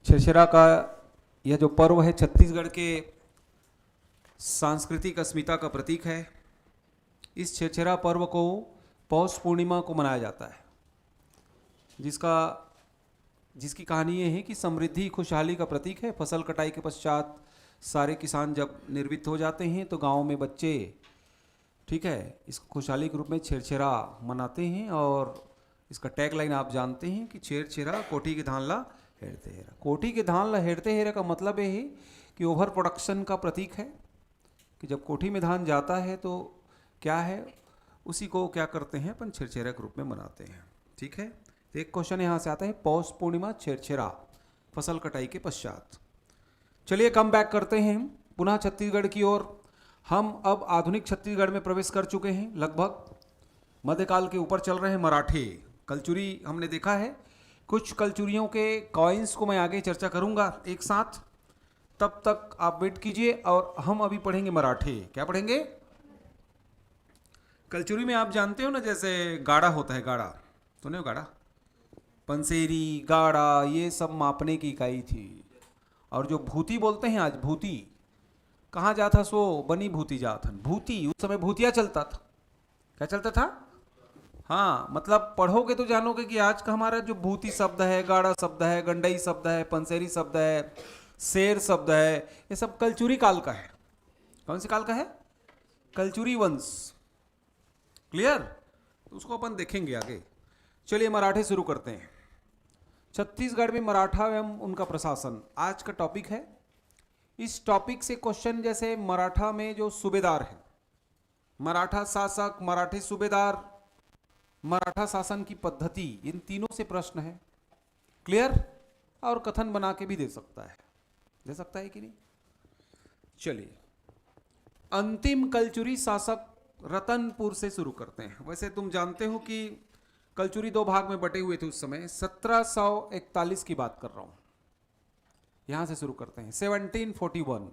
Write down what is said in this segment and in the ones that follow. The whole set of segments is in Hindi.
छेरछेरा का यह जो पर्व है छत्तीसगढ़ के सांस्कृतिक अस्मिता का प्रतीक है। इस छेरछेरा पर्व को पौष पूर्णिमा को मनाया जाता है, जिसकी कहानी ये है कि समृद्धि खुशहाली का प्रतीक है। फसल कटाई के पश्चात सारे किसान जब निर्वित हो जाते हैं तो गांव में बच्चे, ठीक है, इस खुशहाली के रूप में छेरछेरा मनाते हैं। और इसका टैग लाइन आप जानते हैं कि छेरछेरा कोठी के धान ला हेरते हेरा। कोठी के धान ला हेरते हेरा का मतलब ये है कि ओवर प्रोडक्शन का प्रतीक है कि जब कोठी में धान जाता है तो क्या है, उसी को क्या करते हैं अपन छेरछेरा के रूप में मनाते हैं। ठीक है, तो एक क्वेश्चन यहाँ से आता है, पौष पूर्णिमा छेरछेरा फसल कटाई के पश्चात। चलिए कम बैक करते हैं पुनः छत्तीसगढ़ की ओर। हम अब आधुनिक छत्तीसगढ़ में प्रवेश कर चुके हैं, लगभग मध्यकाल के ऊपर चल रहे हैं। मराठे कलचुरी हमने देखा है, कुछ कलचुरियों के कॉइन्स को मैं आगे चर्चा करूंगा एक साथ, तब तक आप वेट कीजिए। और हम अभी पढ़ेंगे मराठे। क्या पढ़ेंगे? कलचुरी में आप जानते हो ना, जैसे गाड़ा होता है, गाड़ा सुने हो, गाड़ा, पंसेरी, गाड़ा, ये सब मापने की इकाई थी। और जो भूती बोलते हैं आज, भूती कहाँ जाता सो बनी भूती जाथन। भूती, उस समय भूतिया चलता था। क्या चलता था? हाँ, मतलब पढ़ोगे तो जानोगे कि आज का हमारा जो भूती शब्द है, गाड़ा शब्द है, गंडई शब्द है, पंसेरी शब्द है, शेर शब्द है, ये सब कलचुरी काल का है। कौन से काल का है? कलचुरी वंश। क्लियर? तो उसको अपन देखेंगे आगे। चलिए मराठे शुरू करते हैं। छत्तीसगढ़ में मराठा एवं उनका प्रशासन आज का टॉपिक है। इस टॉपिक से क्वेश्चन, जैसे मराठा में जो सूबेदार है, मराठा शासक, मराठी सूबेदार, मराठा शासन की पद्धति, इन तीनों से प्रश्न है। क्लियर? और कथन बना के भी दे सकता है कि नहीं? चलिए, अंतिम कलचुरी शासक रतनपुर से शुरू करते हैं। वैसे तुम जानते हो कि कलचुरी दो भाग में बटे हुए थे उस समय। 1741 की बात कर रहा हूं, यहां से शुरू करते हैं। 1741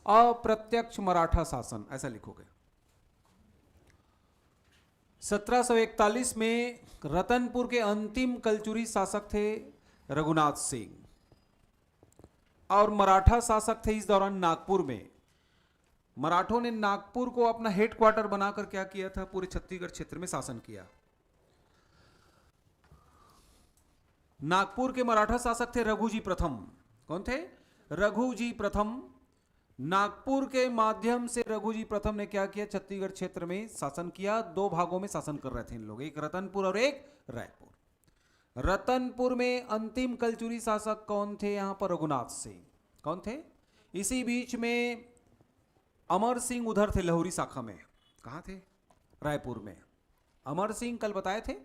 अप्रत्यक्ष मराठा शासन, ऐसा लिखोगे। 1741 में रतनपुर के अंतिम कलचुरी शासक थे रघुनाथ सिंह, और मराठा शासक थे इस दौरान नागपुर में। मराठों ने नागपुर को अपना हेडक्वार्टर बनाकर क्या किया था, पूरे छत्तीसगढ़ क्षेत्र में शासन किया। नागपुर के मराठा शासक थे रघुजी प्रथम। कौन थे? रघुजी प्रथम। नागपुर के माध्यम से रघुजी प्रथम ने क्या किया, छत्तीसगढ़ क्षेत्र में शासन किया। दो भागों में शासन कर रहे थे इन लोग, एक रतनपुर और एक रायपुर। रतनपुर में अंतिम कलचुरी शासक कौन थे? यहां पर रघुनाथ सिंह। कौन थे? इसी बीच में अमर सिंह उधर थे, लाहौरी शाखा में। कहां थे? रायपुर में। अमर सिंह कल बताए थे,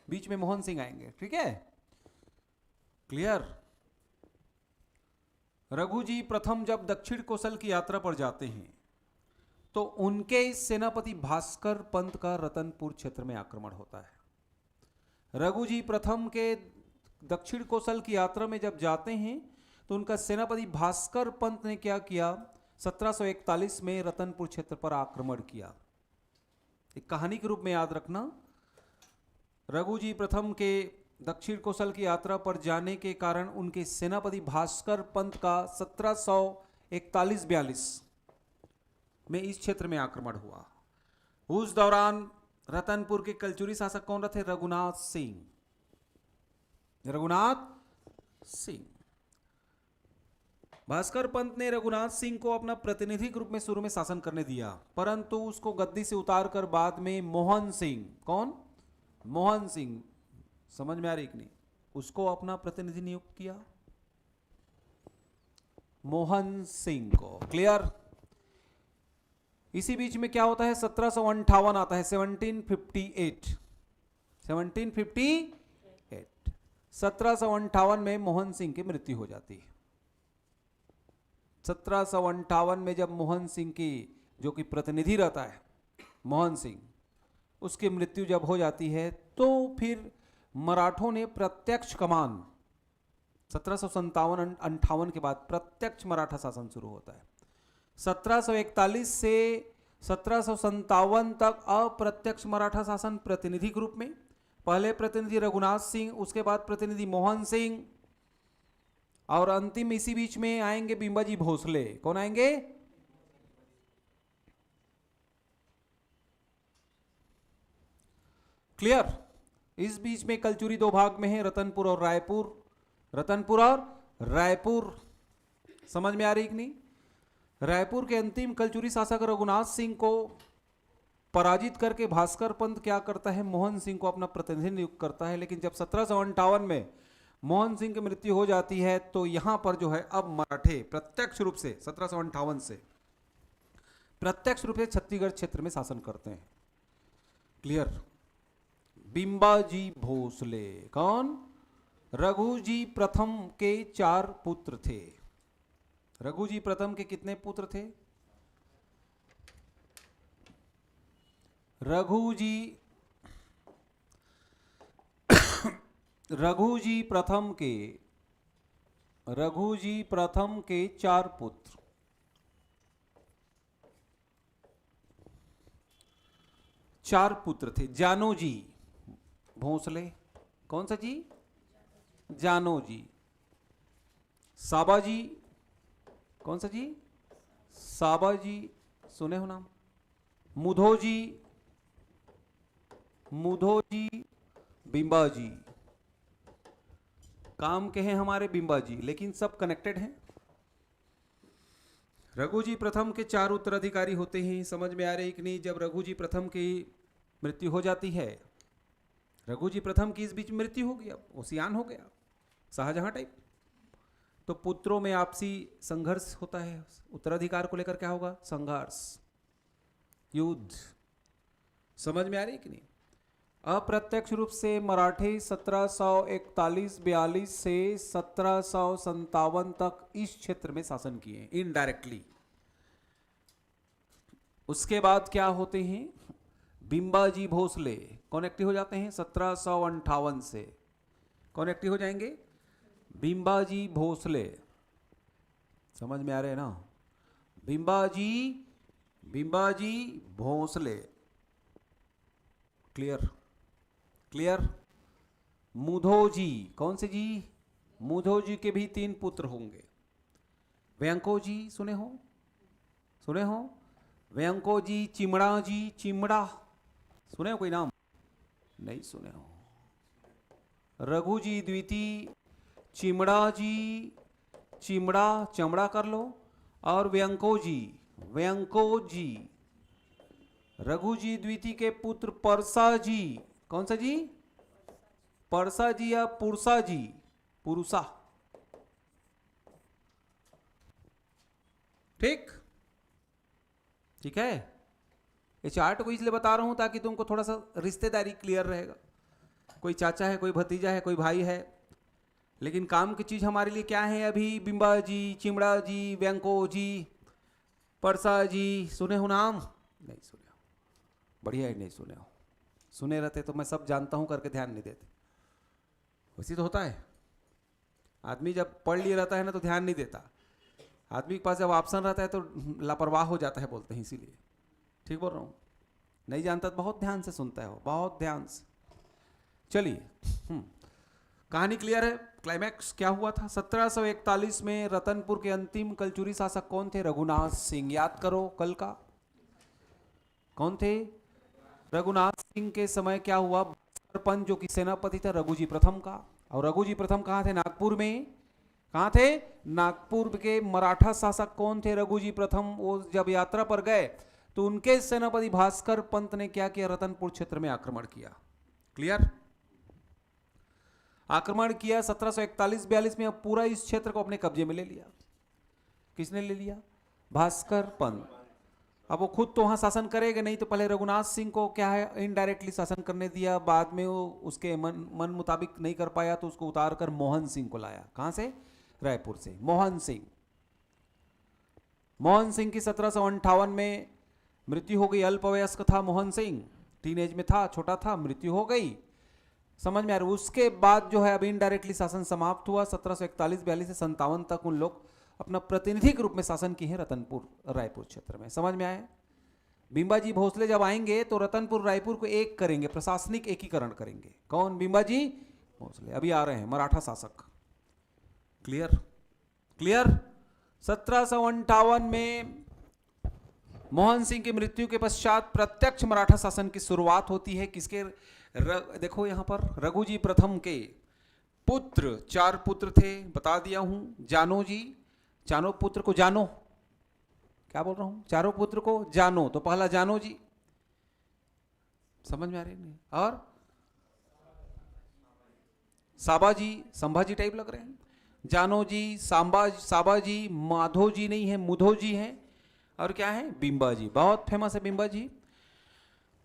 बीच में मोहन सिंह आएंगे। ठीक है, क्लियर? रघुजी प्रथम जब दक्षिण कोसल की यात्रा पर जाते हैं तो उनके इस सेनापति भास्कर पंत का रतनपुर क्षेत्र में आक्रमण होता है। रघुजी प्रथम के दक्षिण कोसल की यात्रा में जब जाते हैं तो उनका सेनापति भास्कर पंत ने क्या किया, 1741 में रतनपुर क्षेत्र पर आक्रमण किया। एक कहानी के रूप में याद रखना, रघुजी प्रथम के दक्षिण कोसल की यात्रा पर जाने के कारण उनके सेनापति भास्कर पंत का 1741-42 में इस क्षेत्र में आक्रमण हुआ। उस दौरान रतनपुर के कलचुरी शासक कौन रहे? रघुनाथ सिंह। रघुनाथ सिंह। भास्कर पंत ने रघुनाथ सिंह को अपना प्रतिनिधि के रूप में शुरू में शासन करने दिया, परंतु उसको गद्दी से उतारकर बाद में मोहन सिंह, कौन? मोहन सिंह, समझ में आ रही कि नहीं, उसको अपना प्रतिनिधि नियुक्त किया, मोहन सिंह को। क्लियर? इसी बीच में क्या होता है, 1758 आता है, 1758। 1758 में मोहन सिंह की मृत्यु हो जाती है। 1758 में जब मोहन सिंह की, जो कि प्रतिनिधि रहता है मोहन सिंह, उसकी मृत्यु जब हो जाती है तो फिर मराठों ने प्रत्यक्ष कमान, 1757-58 के बाद प्रत्यक्ष मराठा शासन शुरू होता है। 1741 से 1757 तक अप्रत्यक्ष मराठा शासन प्रतिनिधि के रूप में। पहले प्रतिनिधि रघुनाथ सिंह, उसके बाद प्रतिनिधि मोहन सिंह, और अंतिम इसी बीच में आएंगे बिंबाजी भोसले। कौन आएंगे? क्लियर? इस बीच में कलचुरी दो भाग में है, रतनपुर और रायपुर। रतनपुर और रायपुर समझ में आ रही कि नहीं? रायपुर के अंतिम कलचुरी शासक रघुनाथ सिंह को पराजित करके भास्कर पंत क्या करता है, मोहन सिंह को अपना प्रतिनिधि नियुक्त करता है। लेकिन जब 1758 में मोहन सिंह की मृत्यु हो जाती है तो यहां पर जो है अब मराठे प्रत्यक्ष रूप से 1758 से प्रत्यक्ष रूप से छत्तीसगढ़ क्षेत्र में शासन करते हैं। क्लियर? बिंबाजी भोसले कौन? रघुजी प्रथम के 4 पुत्र थे। रघुजी प्रथम के कितने पुत्र थे? रघुजी प्रथम के 4 पुत्र। चार पुत्र थे। जानोजी भोसले, कौन सा जी? जानोजी। साबाजी, कौन सा जी? साबाजी, सुने हो नाम? मुधोजी, बिंबाजी। काम के हैं हमारे बिंबाजी, लेकिन सब कनेक्टेड हैं। रघुजी प्रथम के 4 उत्तराधिकारी होते हैं। समझ में आ रही कि नहीं? जब रघुजी प्रथम की मृत्यु हो जाती है, रघुजी प्रथम की इस बीच मृत्यु हो गया, वो सियान हो गया, शाहजहां टाइप, तो पुत्रों में आपसी संघर्ष होता है। उत्तराधिकार को लेकर क्या होगा? संघर्ष, युद्ध। समझ में आ रही कि नहीं? अप्रत्यक्ष रूप से मराठे 1741-42 से 1757 तक इस क्षेत्र में शासन किए इनडायरेक्टली। उसके बाद क्या होते हैं? बिंबाजी भोसले कौन एक्टिव हो जाते हैं? 1758 से कौन एक्टिव हो जाएंगे? बिंबाजी भोसले। समझ में आ रहे हैं ना? बिंबाजी भोसले। क्लियर? मुधोजी, कौन से जी? मुधोजी के भी 3 पुत्र होंगे। व्यंकोजी, सुने हो? व्यंकोजी, चिमड़ा, सुने हो कोई नाम? नहीं सुने हो। रघुजी द्वितीय, चमड़ा कर लो, और व्यंकोजी। रघुजी द्वितीय के पुत्र परसा जी, कौन सा जी? परसा जी या पुरसा जी? पुरुषा। ठीक है। ये चार्ट को इसलिए बता रहा हूं ताकि तुमको थोड़ा सा रिश्तेदारी क्लियर रहेगा। कोई चाचा है, कोई भतीजा है, कोई भाई है, लेकिन काम की चीज हमारे लिए क्या है अभी? बिंबाजी, चिमड़ा जी, व्यंको जी, परसा जी। सुने हो नाम? नहीं सुने हो। बढ़िया ही नहीं सुने हो। सुने रहते तो मैं सब जानता हूं करके ध्यान नहीं देते। वैसे तो होता है, आदमी जब पढ़ लिए रहता है ना तो ध्यान नहीं देता। आदमी के पास जब ऑप्शन रहता है तो लापरवाह हो जाता है, बोलते हैं। इसीलिए ठीक बोल रहा हूँ। नहीं जानता तो बहुत ध्यान से सुनता है वो, बहुत ध्यान से। चलिए, कहानी क्लियर है? क्लाइमैक्स क्या हुआ था? 1741 में रतनपुर के अंतिम कलचुरी शासक कौन थे? रघुनाथ सिंह। याद करो कल का, कौन थे? रघुनाथ सिंह के समय क्या हुआ? पंत जो कि सेनापति था रघुजी प्रथम का, और रघुजी प्रथम कहाँ थे? नागपुर में। कहाँ थे? नागपुर के। मराठा शासक कौन थे? रघुजी प्रथम। वो जब यात्रा पर गए तो उनके सेनापति भास्कर पंत ने क्या किया? रतनपुर क्षेत्र में आक्रमण किया। क्लियर? आक्रमण किया 1741-42 में। अब पूरा इस क्षेत्र को अपने कब्जे में ले लिया। किसने ले लिया? भास्कर पंत। अब वो खुद तो वहां शासन करेगा नहीं, तो पहले रघुनाथ सिंह को क्या है, इनडायरेक्टली शासन करने दिया। बाद में वो उसके मन मुताबिक नहीं कर पाया तो उसको उतार कर मोहन सिंह को लाया। कहां से? रायपुर से। मोहन सिंह की 1758 में मृत्यु हो गई। अल्पवयस्क था मोहन सिंह, टीनेज में था, छोटा था, मृत्यु हो गई। समझ में आ रहा है? उसके बाद जो है अब इनडायरेक्टली शासन समाप्त हुआ। 1741-42 से 57 तक उन लोग अपना प्रतिनिधिक रूप में शासन किए हैं रतनपुर रायपुर क्षेत्र में। समझ में आया? बिंबाजी भोसले जब आएंगे तो रतनपुर रायपुर को एक करेंगे, प्रशासनिक एकीकरण करेंगे। कौन? बिंबाजी भोसले। अभी आ रहे हैं मराठा शासक। क्लियर? क्लियर। 1758 में मोहन सिंह की मृत्यु के पश्चात प्रत्यक्ष मराठा शासन की शुरुआत होती है। किसके? देखो यहां पर रघुजी प्रथम के पुत्र, 4 पुत्र थे, बता दिया हूं। जानो जी, चारों पुत्र को जानो, क्या बोल रहा हूं, चारों पुत्र को जानो, तो पहला जानो जी, समझ में आ रही नहीं? और साबाजी, संभाजी टाइप लग रहे हैं। जानो जी, साबाजी, माधो जी नहीं है, मुधो जी हैं, और क्या है? बिंबा जी, बहुत फेमस है बिंबा जी।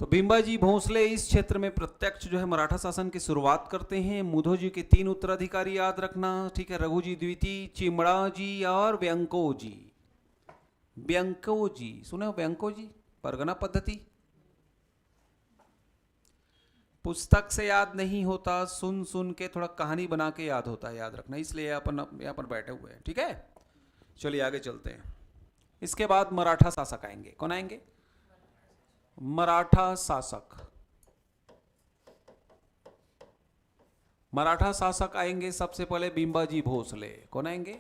तो बिंबा जी भोसले इस क्षेत्र में प्रत्यक्ष जो है मराठा शासन की शुरुआत करते हैं। मुधो जी के 3 उत्तराधिकारी याद रखना, ठीक है? रघु जी द्वितीय, चिमड़ा जी और व्यंको जी। व्यंको जी सुने हो? व्यंको जी, परगना पद्धति, पुस्तक से याद नहीं होता, सुन सुन के थोड़ा कहानी बना के याद होता है, याद रखना, इसलिए अपन यहाँ पर बैठे हुए हैं, ठीक है? चलिए आगे चलते हैं। इसके बाद मराठा शासक आएंगे। कौन आएंगे? मराठा शासक। मराठा शासक आएंगे सबसे पहले बिंबाजी भोसले। कौन आएंगे?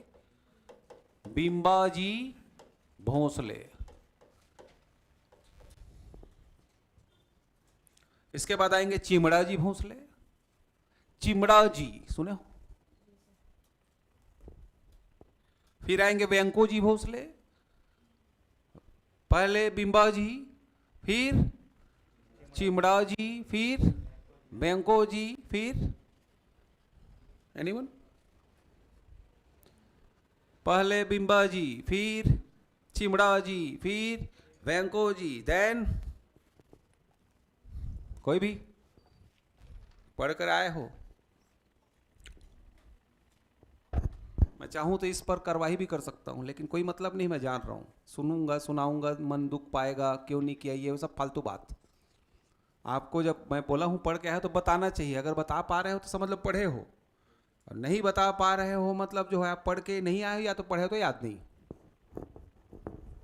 बिंबाजी भोसले। इसके बाद आएंगे चिमड़ा जी भोसले। चिमड़ा जी सुने हो? फिर आएंगे व्यंको जी भोसले। पहले बिंबा जी, फिर चिमड़ा जी, फिर व्यंको जी, फिर एनीवन? पहले बिंबा जी, फिर चिमड़ा जी, फिर व्यंको जी, देन कोई भी पढ़कर आए हो? मैं चाहूं तो इस पर कार्रवाई भी कर सकता हूं, लेकिन कोई मतलब नहीं, मैं जान रहा हूं। सुनूंगा, सुनाऊंगा, मन दुख पाएगा, क्यों नहीं किया, ये सब फालतू बात। आपको जब मैं बोला हूं पढ़ के आए तो बताना चाहिए। अगर बता पा रहे हो तो समझ लो पढ़े हो, और नहीं बता पा रहे हो मतलब जो है आप पढ़ के नहीं आए, या तो पढ़े हो तो याद नहीं।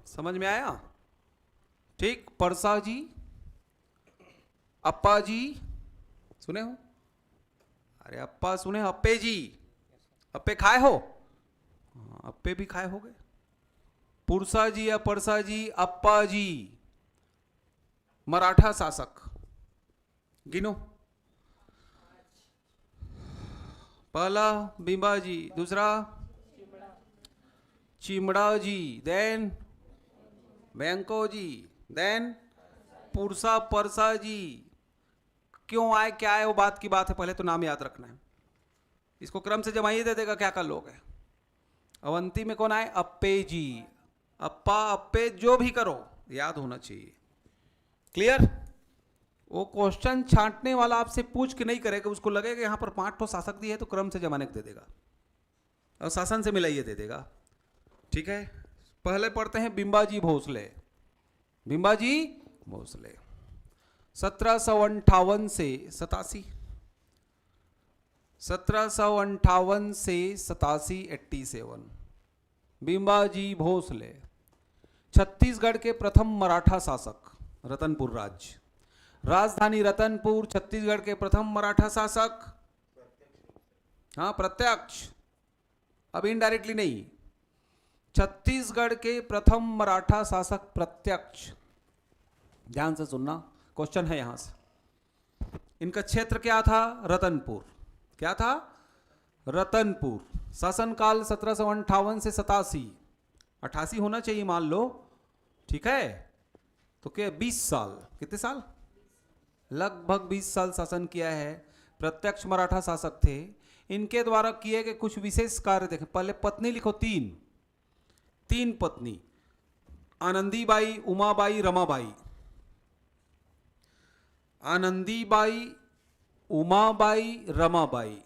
समझ में आया? ठीक। परसा जी, अप्पा जी सुने हो? अरे अप्पा सुने हो? अप्पे जी, अप्पे खाए हो? अप्पे भी खाए हो गए। पुरसा जी या परसा जी, अप्पा जी, मराठा शासक गिनो। पहला बिंबा जी, दूसरा चिमड़ा जी, देन व्यंको जी, देन पुरसा परसा जी। क्यों आए, क्या आए, वो बात की बात है, पहले तो नाम याद रखना है। इसको क्रम से जमाइए, दे देगा क्या कर लोगे। अवंती में कौन आए? अप्पे जी। अप्पा अप्पे जो भी करो याद होना चाहिए। क्लियर? वो क्वेश्चन छांटने वाला आपसे पूछ के नहीं करेगा, उसको लगेगा यहां पर 5 तो शासक दिए तो क्रम से जमाने को दे देगा और शासन से मिलाइए दे देगा। ठीक है, पहले पढ़ते हैं बिंबाजी भोसले। बिंबाजी भोसले 1758 से 87, 1758 से 87, 87। बिंबाजी भोसले छत्तीसगढ़ के प्रथम मराठा शासक, रतनपुर राज्य, राजधानी रतनपुर, छत्तीसगढ़ के प्रथम मराठा शासक। हाँ प्रत्यक्ष, अब इनडायरेक्टली नहीं। छत्तीसगढ़ के प्रथम मराठा शासक प्रत्यक्ष। ध्यान से सुनना, क्वेश्चन है यहां से। इनका क्षेत्र क्या था? रतनपुर। क्या था? रतनपुर। शासनकाल 1758 से 87, 88 होना चाहिए मान लो, ठीक है? तो क्या 20 साल, कितने साल? लगभग 20 साल शासन किया है। प्रत्यक्ष मराठा शासक थे। इनके द्वारा किए गए कुछ विशेष कार्य देखें। पहले पत्नी लिखो, 3 पत्नी, आनंदीबाई, उमाबाई, रमाबाई। आनंदीबाई, उमाबाई, रमाबाई।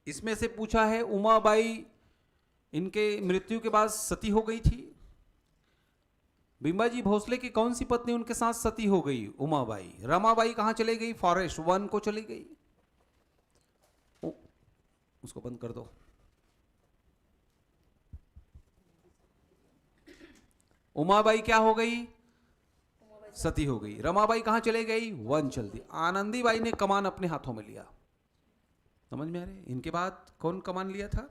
इसमें से पूछा है उमाबाई इनके मृत्यु के बाद सती हो गई थी। बिंबाजी भोसले की कौन सी पत्नी उनके साथ सती हो गई? उमाबाई। रमाबाई कहां चली गई? फॉरेस्ट 1 को चली गई। उसको बंद कर दो। उमाबाई क्या हो गई? सती हो गई। रमाबाई कहां चले गई? 1 चल दी। आनंदीबाई ने कमान अपने हाथों में लिया। समझ में आ रही? इनके बाद कौन कमान लिया था?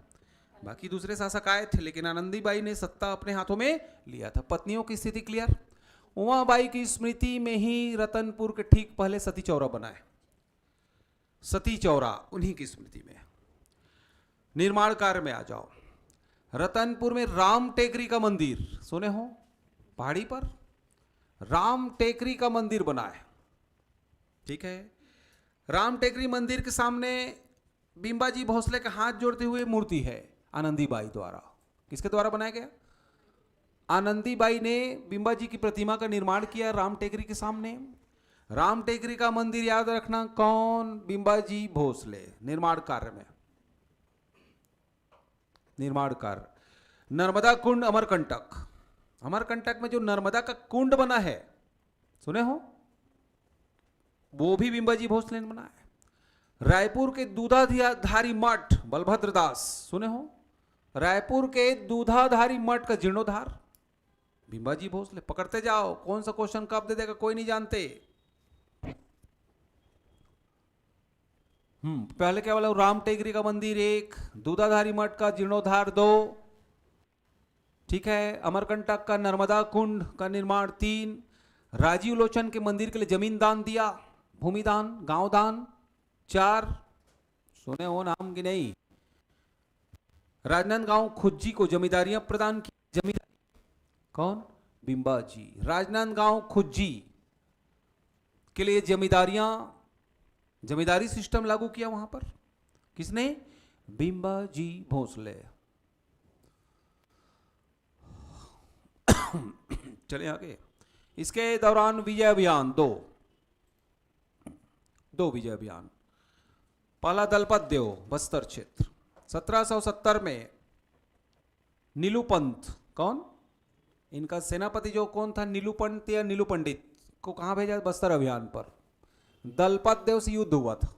बाकी दूसरे शासक आए थे, लेकिन आनंदीबाई ने सत्ता अपने हाथों में लिया था। पत्नियों की स्थिति क्लियर। उमाबाई की स्मृति में ही रतनपुर के ठीक पहले सती चौरा बना है। सती चौरा उन्हीं की स्मृति में। निर्माण कार्य में आ जाओ। रतनपुर में राम टेकरी का मंदिर सुने हो, पहाड़ी पर राम टेकरी का मंदिर बना है। ठीक है, राम टेकरी मंदिर के सामने बिंबाजी भोसले का हाथ जोड़ते हुए मूर्ति है, आनंदीबाई द्वारा। किसके द्वारा बनाया गया? आनंदीबाई ने बिंबाजी की प्रतिमा का निर्माण किया राम टेकरी के सामने। राम टेकरी का मंदिर याद रखना, कौन? बिंबाजी भोसले। निर्माण कार्य में, निर्माण कार्य। नर्मदा कुंड अमरकंटक, अमरकंटक में जो नर्मदा का कुंड बना है सुने हो, वो भी बिंबाजी भोसले ने बनाया है। रायपुर के दूधाधारी मठ बलभद्र दास सुने हो, रायपुर के दूधाधारी मठ का जीर्णोद्धार बिंबाजी भोसले। पकड़ते जाओ, कौन सा क्वेश्चन कब दे देगा कोई नहीं जानते। पहले क्या बोला? राम टेकरी का मंदिर 1, दूधाधारी मठ का जीर्णोद्धार 2, ठीक है, अमरकंटक का नर्मदा कुंड का निर्माण 3, राजीव लोचन के मंदिर के लिए जमीन दान दिया, भूमि दान, गांव दान 4, सुने हो नाम की नहीं। राजनांदगांव खुज्जी को जमींदारियां प्रदान की। जमींदारी कौन? बिंबाजी। राजनांदगांव खुज्जी के लिए जमींदारियां, जमींदारी सिस्टम लागू किया वहां पर। किसने? बिंबाजी भोसले। चले आगे। इसके दौरान विजय अभियान 2 विजय अभियान। पहला दलपत देव बस्तर क्षेत्र 1770 में। नीलूपंत कौन? इनका सेनापति जो कौन था? नीलूपंत या नीलू पंडित को कहां भेजा? बस्तर अभियान पर। दलपत देव से युद्ध हुआ था,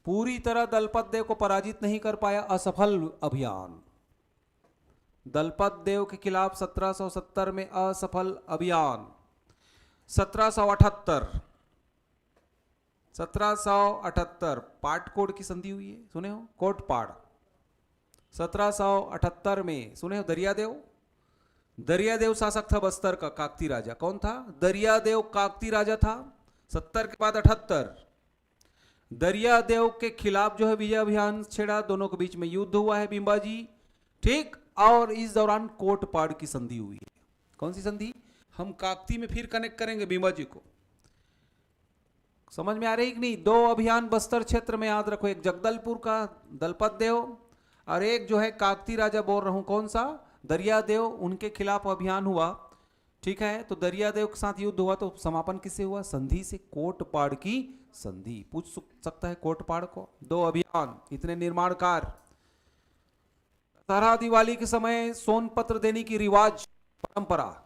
पूरी तरह दलपत देव को पराजित नहीं कर पाया, असफल अभियान। दलपत देव के खिलाफ 1770 में असफल अभियान। 1778 पाटकोड़ की संधि हुई है, सुने हो? कोटपाड़ 1778 में। सुने हो? दरियादेव शासक था बस्तर का, काकती राजा। कौन था? दरियादेव काकती राजा था। 70 के बाद 78 दरियादेव के खिलाफ जो है विजय अभियान छेड़ा, दोनों के बीच में युद्ध हुआ है बिंबाजी, ठीक। और इस दौरान कोटपाड़ की संधि हुई है। कौन सी संधि? हम काकती में फिर कनेक्ट करेंगे बिंबाजी को। समझ में आ रही कि नहीं? 2 अभियान बस्तर क्षेत्र में याद रखो, एक जगदलपुर का दलपत देव और एक जो है काकती राजा बोल रहा हूं, कौन सा? दरियादेव। उनके खिलाफ अभियान हुआ, ठीक है। तो दरियादेव के साथ युद्ध हुआ, तो समापन किससे हुआ? संधि से, कोटपाड़ की संधि। पूछ सकता है कोटपाड़ को। 2 अभियान, इतने निर्माण कार्य। दशहरा दिवाली के समय सोनपत्र देने की रिवाज, परंपरा,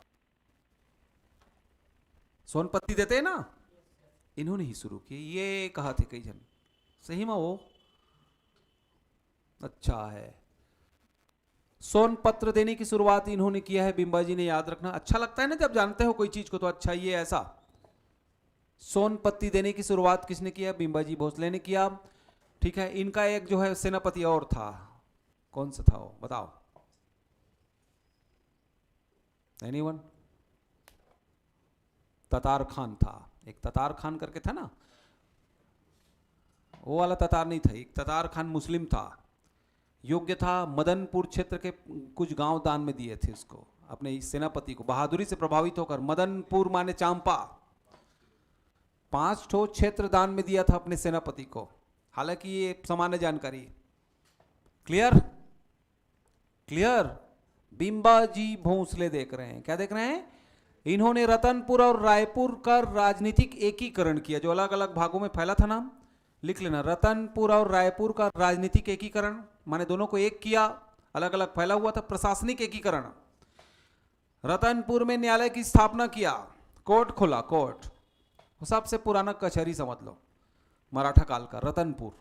सोनपत्ती देते हैं ना, इन्होंने ही शुरू की। ये कहा थे कई जन, सही में वो अच्छा है। सोनपत्र देने की शुरुआत इन्होंने किया है, बिंबाजी ने। याद रखना, अच्छा लगता है ना जब जानते हो कोई चीज को, तो अच्छा ये ऐसा। सोनपत्ती देने की शुरुआत किसने किया? बिंबाजी भोसले ने किया, ठीक है। इनका एक जो है सेनापति और था, कौन सा था वो बताओ? एनीवन? ततार खान था, एक ततार खान करके था ना, वो वाला ततार नहीं था। एक ततार खान मुस्लिम था, योग्य था। मदनपुर क्षेत्र के कुछ गांव दान में दिए थे उसको, अपने सेनापति को। बहादुरी से प्रभावित होकर, मदनपुर माने चांपा, 5 ठो क्षेत्र दान में दिया था अपने सेनापति को। हालांकि ये सामान्य जानकारी। क्लियर? क्लियर? बिंबाजी भोसले देख रहे हैं, क्या देख रहे हैं? इन्होंने रतनपुर और रायपुर का राजनीतिक एकीकरण किया, जो अलग अलग भागों में फैला था। नाम लिख लेना, रतनपुर और रायपुर का राजनीतिक एकीकरण, माने दोनों को एक किया, अलग अलग फैला हुआ था। प्रशासनिक एकीकरण, रतनपुर में न्यायालय की स्थापना किया, कोर्ट खोला, कोर्ट, सबसे पुराना कचहरी समझ लो, मराठा काल का रतनपुर।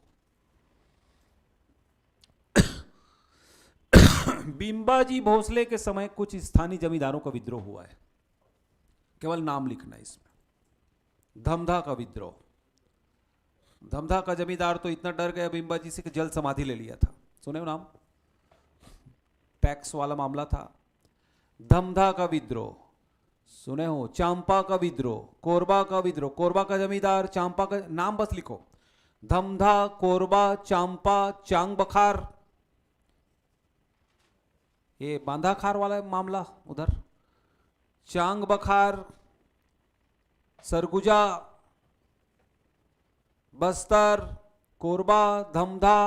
बिंबाजी भोसले के समय कुछ स्थानीय जमींदारों का विद्रोह हुआ है, केवल नाम लिखना इसमें। धमधा का विद्रोह। धमधा का जमींदार तो इतना डर गया बिंबाजी से कि जल समाधि ले लिया था, सुने हो नाम? टैक्स वाला मामला था। धमधा का विद्रोह सुने हो, चांपा का विद्रोह, कोरबा का विद्रोह, कोरबा का जमींदार, चांपा का नाम बस लिखो, धमधा, कोरबा, चांपा, चांग बखार, ये बांधा खार वाला मामला उधर, चांग बखार, सरगुजा, बस्तर, कोरबा, धमधा,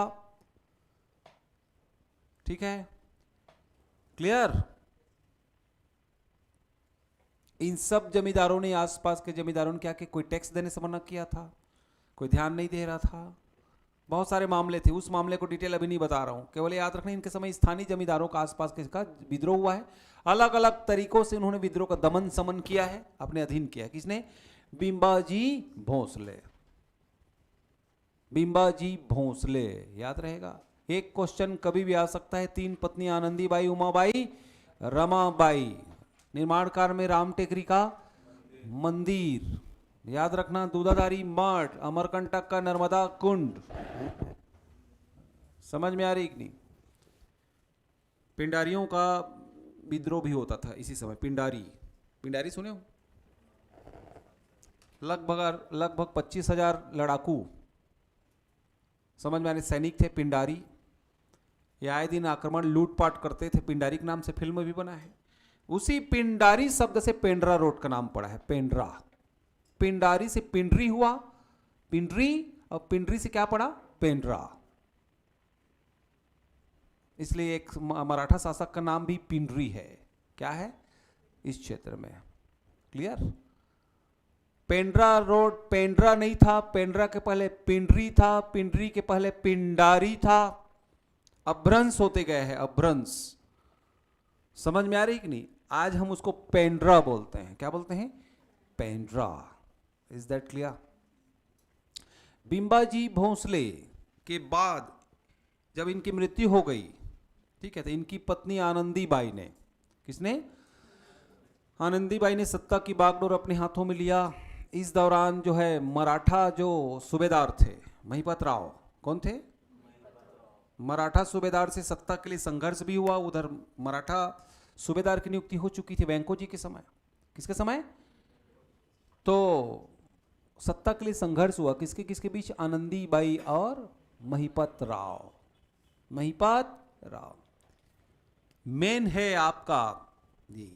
ठीक है, क्लियर। इन सब जमींदारों ने, आसपास के जमींदारों ने क्या कि कोई टैक्स देने से मना किया था, कोई ध्यान नहीं दे रहा था, बहुत सारे मामले थे। उस मामले को डिटेल अभी नहीं बता रहा हूं, केवल याद रखना इनके समय स्थानीय जमींदारों का आसपास के का विद्रोह हुआ है। अलग अलग तरीकों से उन्होंने विद्रोह का दमन समन किया है, अपने अधीन किया। किसने? बिंबाजी भोंसले, बिंबाजी भोंसले, याद रहेगा। एक क्वेश्चन कभी भी आ सकता है। तीन पत्नी आनंदीबाई, उमाबाई, रमाबाई, निर्माण कार्य में राम टेकरी का मंदिर, याद रखना। दूधाधारी मठ, अमरकंटक का नर्मदा कुंड, समझ में आ रही कि नहीं। पिंडारियों का विद्रोह भी होता था इसी समय। पिंडारी, पिंडारी सुने हो? लगभग 25,000 लड़ाकू, समझ में आने, सैनिक थे पिंडारी। ये आए दिन आक्रमण लूटपाट करते थे। पिंडारी के नाम से फिल्म भी बना है। उसी पिंडारी शब्द से पेंड्रा रोड का नाम पड़ा है, पेंड्रा। पिंडारी से पिंडरी हुआ, पिंडरी, और पिंडरी से क्या पड़ा? पेंड्रा। इसलिए एक मराठा शासक का नाम भी पिंडरी है। क्या है? इस क्षेत्र में, क्लियर। पेंड्रा रोड, पेंड्रा नहीं था, पेंड्रा के पहले पिंडरी था, पिंडरी के पहले पिंडारी था। अभ्रंश होते गए हैं, अभ्रंश, समझ में आ रही कि नहीं। आज हम उसको पेंड्रा बोलते हैं। क्या बोलते हैं? Pendra. Is that clear? Bimbaji Bhonsle के बाद जब इनकी मृत्यु हो गई, ठीक है, तो इनकी पत्नी आनंदीबाई ने, किसने? आनंदीबाई ने सत्ता की बागडोर अपने हाथों में लिया। इस दौरान जो है मराठा जो सूबेदार थे, महिपत राव, कौन थे? मराठा सूबेदार से सत्ता के लिए संघर्ष भी हुआ। उधर मराठा सूबेदार की नियुक्ति हो चुकी थी वेंको जी के समय। किसके समय? तो सत्ता के लिए संघर्ष हुआ किसके किसके बीच? आनंदीबाई और महिपत राव। महिपत राव मेन है आपका जी।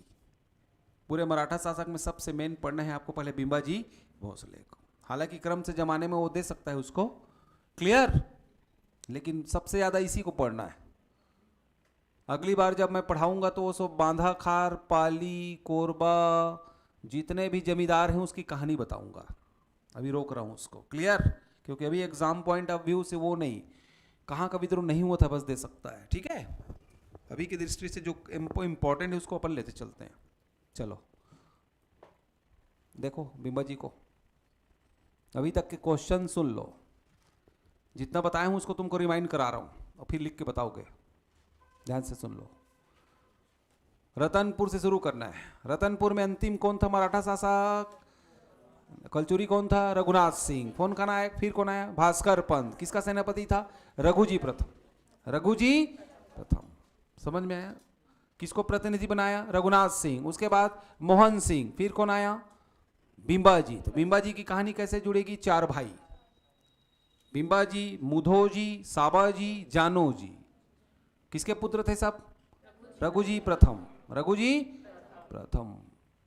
पूरे मराठा शासक में सबसे मेन पढ़ना है आपको पहले बिंबाजी भोंसले को। हालांकि क्रम से जमाने में वो दे सकता है उसको, क्लियर, लेकिन सबसे ज्यादा इसी को पढ़ना है। अगली बार जब मैं पढ़ाऊंगा तो वो सब बांधा खार, पाली, कोरबा, जितने भी जमींदार हैं उसकी कहानी बताऊंगा। अभी रोक रहा हूं उसको, क्लियर, क्योंकि अभी एग्जाम पॉइंट ऑफ व्यू से वो नहीं, कहाँ का विद्रोह नहीं हुआ था बस दे सकता है, ठीक है। अभी की दृष्टि से जो इंपॉर्टेंट है उसको अपन लेते चलते हैं। चलो देखो बिंबा जी को, अभी तक के क्वेश्चन सुन लो। जितना बताया हूं उसको तुमको रिमाइंड करा रहा हूं और फिर लिख के बताओगे। ध्यान से सुन लो। रतनपुर से शुरू करना है। रतनपुर में अंतिम कौन था मराठा शासक? कलचुरी कौन था? रघुनाथ सिंह। कौन का नायक? फिर कौन आया? भास्कर पंत। किसका सेनापति था? रघुजी प्रथम। रघुजी प्रथम, समझ में आया? किसको प्रतिनिधि बनाया? रघुनाथ सिंह। उसके बाद मोहन सिंह। फिर कौन आया? बिंबाजी। तो बिंबाजी की कहानी कैसे जुड़ेगी? चार भाई, बिंबाजी, मुधोजी, साबाजी, जानोजी। किसके पुत्र थे सब? रघुजी प्रथम। रघुजी प्रथम।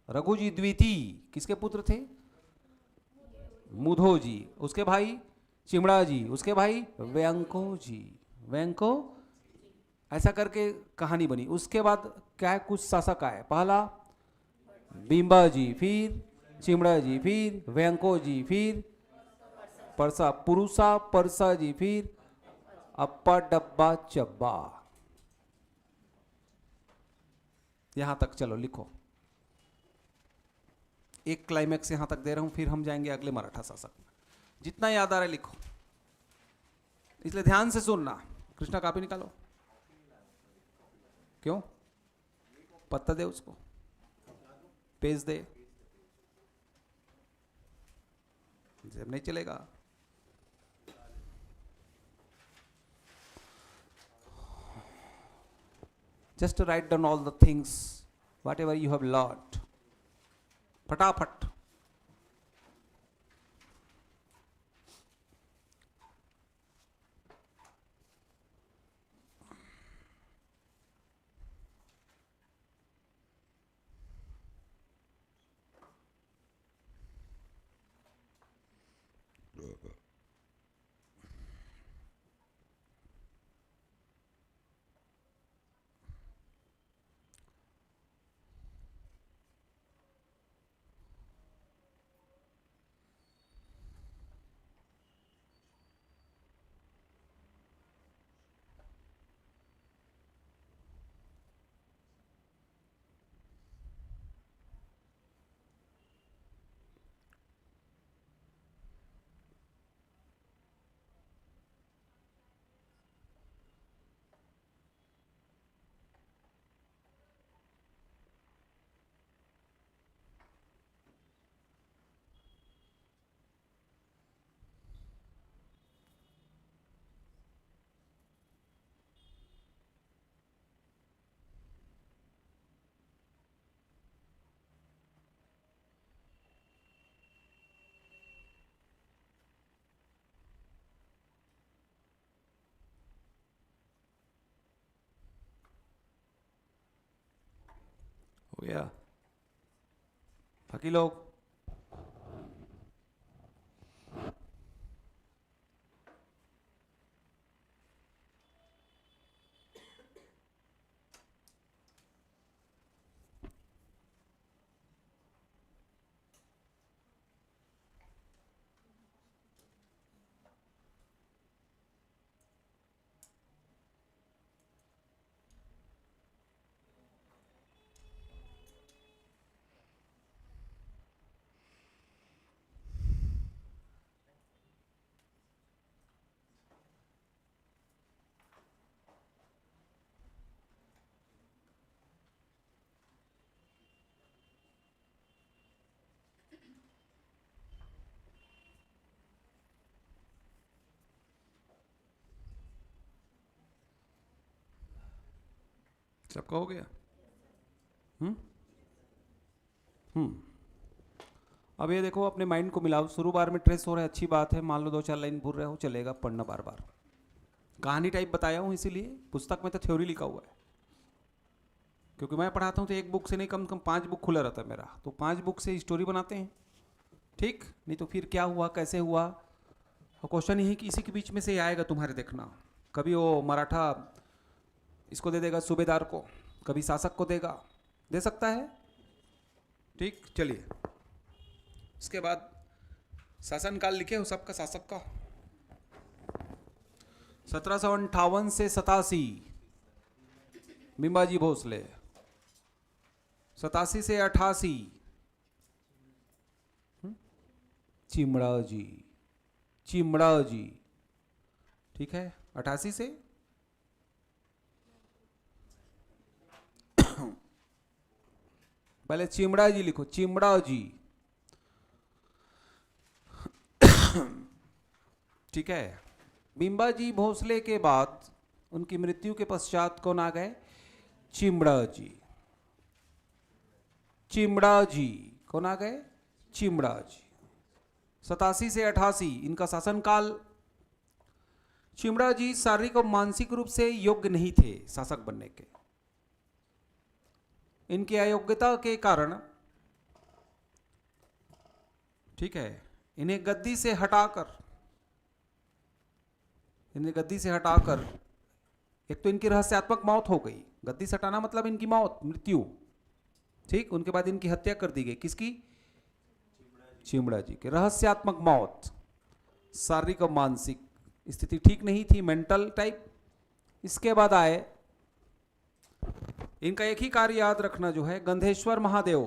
रघुजी द्वितीय किसके पुत्र थे? मुधोजी। उसके भाई चिमड़ा जी। उसके भाई वेंको जी। वेंको, ऐसा करके कहानी बनी। उसके बाद क्या है, कुछ शासक आए। पहला बिंबाजी, फिर चिमड़ा जी, फिर वेंको जी, फिर परसा, पुरुषा परसा जी, फिर अप्पा डब्बा चब्बा। यहां तक चलो लिखो। एक क्लाइमैक्स यहां तक दे रहा हूं, फिर हम जाएंगे अगले मराठा शासक में। जितना याद आ रहा है लिखो, इसलिए ध्यान से सुनना। कृष्णा कॉपी निकालो। क्यों? पत्ता दे उसको, पेज दे, जब नहीं चलेगा। Just write down all the things what ever you have learned, फटाफट। हो गया बाकी लोग? सबका हो गया? अब ये देखो, अपने माइंड को मिलाओ। शुरू बार में ट्रेस हो रहा है, अच्छी बात है, मान लो 2-4 लाइन भूल रहे हो, चलेगा, पढ़ना बार बार। कहानी टाइप बताया हूँ, इसीलिए पुस्तक में तो थ्योरी लिखा हुआ है, क्योंकि मैं पढ़ाता हूँ तो एक बुक से नहीं, कम से कम 5 बुक खुला रहता है मेरा, तो 5 बुक से स्टोरी बनाते हैं, ठीक? नहीं तो फिर क्या हुआ, कैसे हुआ, और क्वेश्चन यही कि इसी के बीच में से आएगा तुम्हारे, देखना। कभी वो मराठा इसको दे देगा सूबेदार को, कभी शासक को देगा, दे सकता है, ठीक? चलिए, इसके बाद शासनकाल लिखे हो सबका, शासक का 1758 से 87 बिंबाजी भोसले, 87 से 88 चिमड़ा जी, ठीक है? 88 से पहले चिमड़ा जी लिखो, चिमड़ा जी, ठीक है? बिंबाजी भोसले के बाद उनकी मृत्यु के पश्चात कौन आ गए? चिमड़ा जी। कौन आ गए? चिमड़ा जी। 87 से 88 इनका शासनकाल। चिमड़ा जी शारीरिक और मानसिक रूप से योग्य नहीं थे शासक बनने के। इनकी अयोग्यता के कारण, ठीक है, इन्हें गद्दी से हटाकर एक तो इनकी रहस्यात्मक मौत हो गई। गद्दी से हटाना मतलब इनकी मौत, मृत्यु, ठीक? उनके बाद इनकी हत्या कर दी गई। किसकी? चिमड़ा जी की रहस्यात्मक मौत। शारीरिक और मानसिक स्थिति ठीक नहीं थी, मेंटल टाइप। इसके बाद आए, इनका एक ही कार्य याद रखना जो है, गंधेश्वर महादेव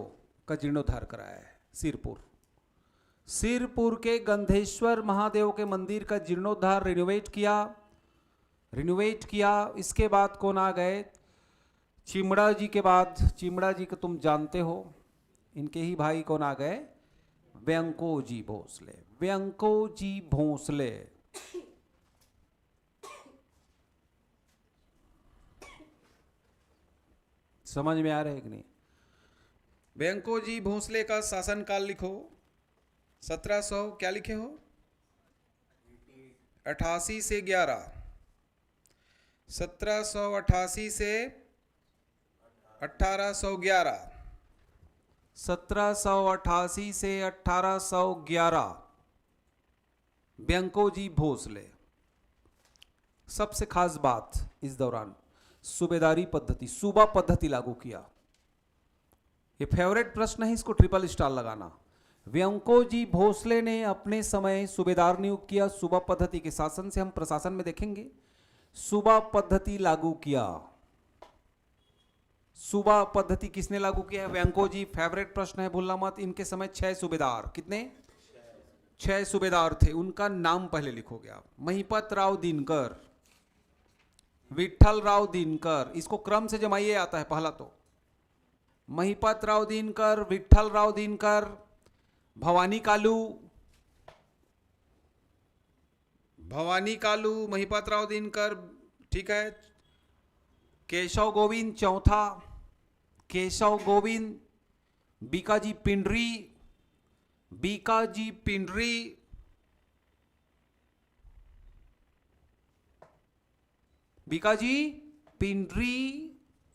का जीर्णोद्धार कराया है। सिरपुर के गंधेश्वर महादेव के मंदिर का जीर्णोद्धार, रिनोवेट किया। इसके बाद कौन आ गए? चिमड़ा जी के बाद, चिमड़ा जी को तुम जानते हो, इनके ही भाई कौन आ गए? व्यंको जी भोसले। समझ में आ रहा है कि नहीं? वेंकोजी भोसले का शासनकाल लिखो। 1700 क्या लिखे हो? 88 से 11। 1788 से 1811। 1788 से 1811 वेंकोजी भोसले। सबसे खास बात इस दौरान सूबेदारी पद्धति, सूबा पद्धति लागू किया। ये फेवरेट प्रश्न है, इसको ट्रिपल स्टार लगाना। वेंकोजी भोसले ने अपने समय सूबेदार नियुक्त किया। सूबा पद्धति के शासन से हम प्रशासन में देखेंगे। सूबा पद्धति लागू किया। सूबा पद्धति किसने लागू किया है? वेंकोजी। फेवरेट प्रश्न है, भूलना मत। इनके समय 6 सूबेदार, कितने? 6 सूबेदार थे। उनका नाम पहले लिखोगे आप। महिपत राव दिनकर, विठल राव दिनकर, इसको क्रम से जमाइए आता है पहला तो। महिपत राव दिनकर, विठल राव दिनकर, भवानी कालू, भवानी कालू, महिपत राव दिनकर, ठीक है। केशव गोविंद चौथा, केशव गोविंद, बीकाजी पिंडरी, बीकाजी पिंडरी, बीकाजी पिंडरी,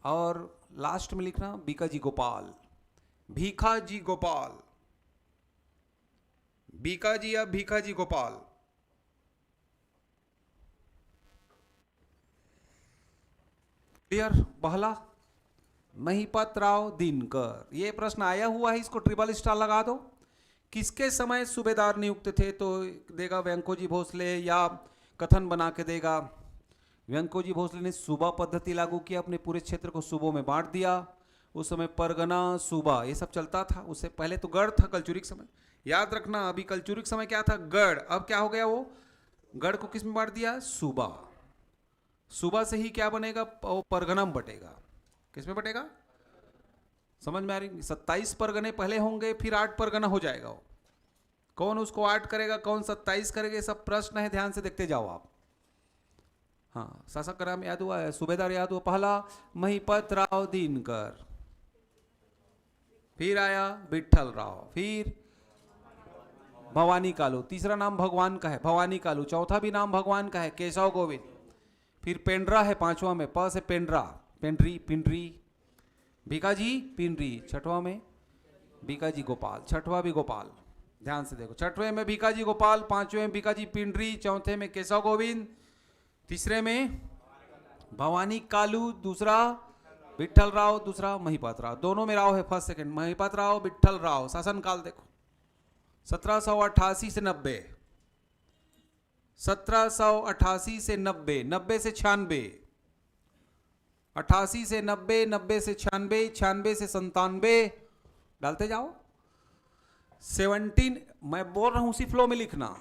और लास्ट में लिखना बीकाजी गोपाल, भीखाजी गोपाल, बीकाजी या भीखाजी गोपाल। क्लियर? पहला महिपत राव दिनकर। ये प्रश्न आया हुआ है, इसको ट्रिपल स्टार लगा दो। किसके समय सूबेदार नियुक्त थे? तो देगा वेंकोजी भोसले, या कथन बना के देगा वेंकोजी भोसले ने सूबा पद्धति लागू किया, अपने पूरे क्षेत्र को सूबों में बांट दिया। उस समय परगना, सूबा, ये सब चलता था। उससे पहले तो गढ़ था कलचुरिक समय, याद रखना। अभी कलचुरिक समय क्या था? गढ़। अब क्या हो गया? वो गढ़ को किस में बांट दिया? सूबा। सूबा से ही क्या बनेगा? वो परगना में बटेगा। किस में बटेगा? समझ में आ रही? 27 परगने पहले होंगे, फिर 8 परगना हो जाएगा। वो कौन उसको 8 करेगा, कौन 27 करेगा, सब प्रश्न है, ध्यान से देखते जाओ आप। हाँ, शासक का नाम याद हुआ है, सूबेदार याद हुआ। पहला महिपत राव दिनकर, फिर आया विठल राव, फिर भवानी कालू। तीसरा नाम भगवान का है, भवानी कालू। चौथा भी नाम भगवान का है, केशव गोविंद। फिर पेंड्रा है पांचवा में, प से पेंड्रा, पेंड्री, पिंडरी, भीकाजी पिंडरी। छठवां में भीकाजी गोपाल, छठवां भी गोपाल। ध्यान से देखो, छठवें में भीकाजी गोपाल, पांचवें में भीकाजी पिंडरी, चौथे में केशव गोविंद, तीसरे में भवानी कालू, दूसरा विठल राव, दूसरा महिपत राव। दोनों में राव है, फर्स्ट सेकंड। महिपत राव, विठल राव। शासनकाल देखो 1788 से 90, 1788 से 90, 90 से 96, 88 से 90, 90 से 96, 96 से 97, डालते जाओ। 17, मैं बोल रहा हूं उसी फ्लो में लिखना।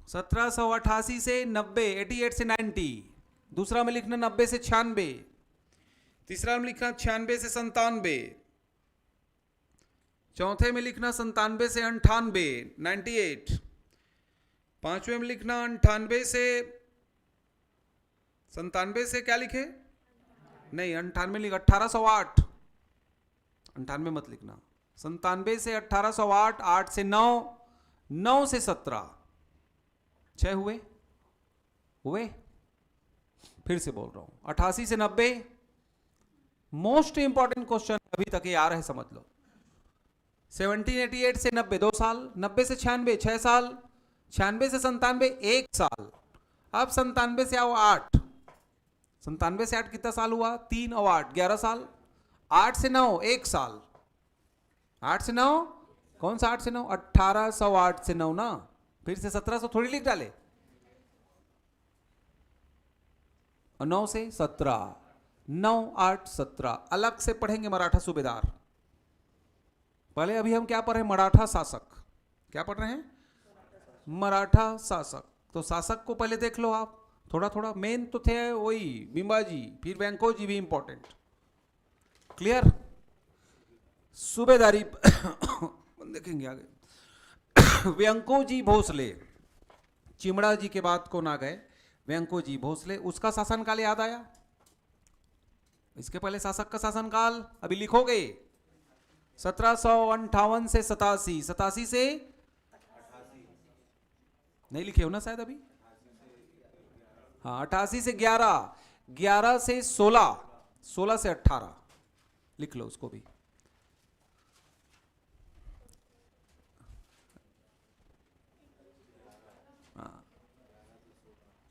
1788 से 90, 88 से 90, दूसरा में लिखना 90 से 96, तीसरा में लिखना 96 से 97, चौथे में लिखना 97 से 98, 98, पांचवें में लिखना 98 से 97 से क्या लिखे? नहीं, 98 लिखा, 1808, 98 मत लिखना। 97 से 1808, 8 से 9, 9 से 17, 6 हुए। फिर से बोल रहा हूं, 88 से 90 मोस्ट इंपॉर्टेंट क्वेश्चन अभी तक ये आ रहे, समझ लो। 1788 से 90 2 साल, 90 से 96 6 साल, 96 से 97 1 साल। अब 97 से आओ 8, 97 से 8 कितना साल हुआ? 3 और 8 11 साल। 8 से 9 1 साल, 8 से 9 कौन सा 8 से 9? 1808 से 9 ना, फिर से 1700 थोड़ी लिख डाले। और 9 से 17, 9 8 17। अलग से पढ़ेंगे मराठा सूबेदार। पहले अभी हम क्या पढ़ रहे हैं? मराठा शासक। क्या पढ़ रहे हैं? मराठा शासक। तो शासक को पहले देख लो आप, थोड़ा थोड़ा। मेन तो थे वही बिंबाजी, फिर वेंकोजी भी इंपॉर्टेंट। क्लियर? सूबेदारी देखेंगे आगे। वेंकोजी भोसले, चिमड़ा जी के बाद कौन आ गए? वेंकोजी भोसले। उसका शासनकाल याद आया? इसके पहले शासक का शासनकाल अभी लिखोगे 1758 से 87, 87 से नहीं लिखे हो ना शायद अभी। हाँ 88 से 11, 11 से 16, 16 से 18 लिख लो उसको भी।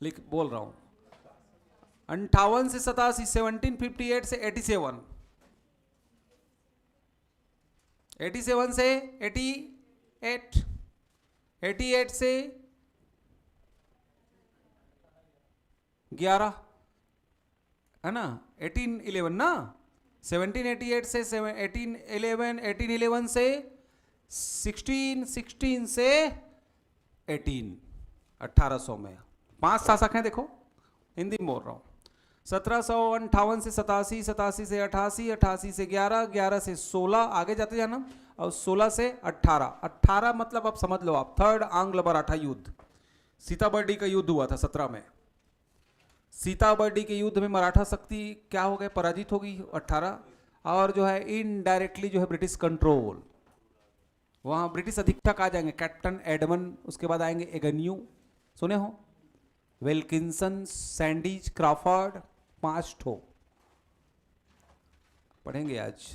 लिख बोल रहा हूं 58 से 87, 1758 से 87, 87 से 88, 88 से 11 है ना, 1811 ना, 1788 से 1811, 1811 से 16, 16 से 18, 1800 में 5 शासक हैं। देखो हिंदी में बोल रहा हूं 1758 से 87, 87 से 88, 88 से 11, 11 से 16 आगे जाते जाना, और 16 से 18, 18 मतलब अब समझ लो आप थर्ड आंग्ल मराठा युद्ध, सीताबर्डी का युद्ध हुआ था 17 में। सीताबर्डी के युद्ध में मराठा शक्ति क्या हो गए, पराजित हो गई 18, और जो है इनडायरेक्टली जो है ब्रिटिश कंट्रोल, वहां ब्रिटिश अधीक्षक आ जाएंगे, कैप्टन एडमंड, उसके बाद आएंगे एगन्यू, सुने हो, विल्किंसन, सैंडीज, क्रॉफर्ड, 5 ठो पढ़ेंगे आज।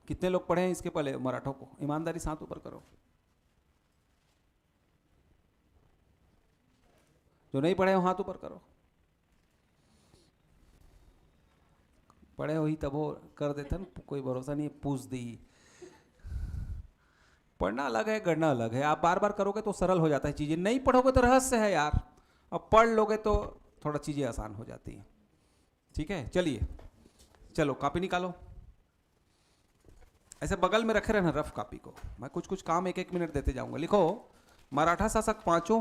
कितने लोग पढ़े हैं इसके पहले मराठों को, ईमानदारी साथ ऊपर करो। जो नहीं पढ़े हो हाथ ऊपर करो। पढ़े हो ही तब वो कर देते ना, कोई भरोसा नहीं पूछ दी। पढ़ना अलग है, गढ़ना अलग है। आप बार बार करोगे तो सरल हो जाता है चीजें, नहीं पढ़ोगे तो रहस्य है यार, अब पढ़ लोगे तो थोड़ा चीजें आसान हो जाती हैं। ठीक है चलिए, चलो कॉपी निकालो, ऐसे बगल में रखे रहना रफ कॉपी को, मैं कुछ कुछ काम 1-1 मिनट देते जाऊंगा। लिखो मराठा शासक 5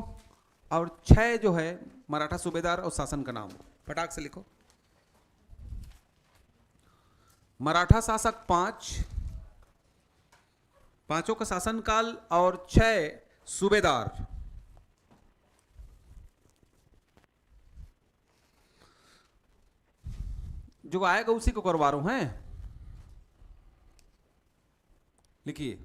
और 6 जो है मराठा सूबेदार और शासन का नाम, फटाक से लिखो। मराठा शासक 5, 5 का शासनकाल और 6 सूबेदार। जो आएगा उसी को करवा रहा हूं हैं, लिखिए।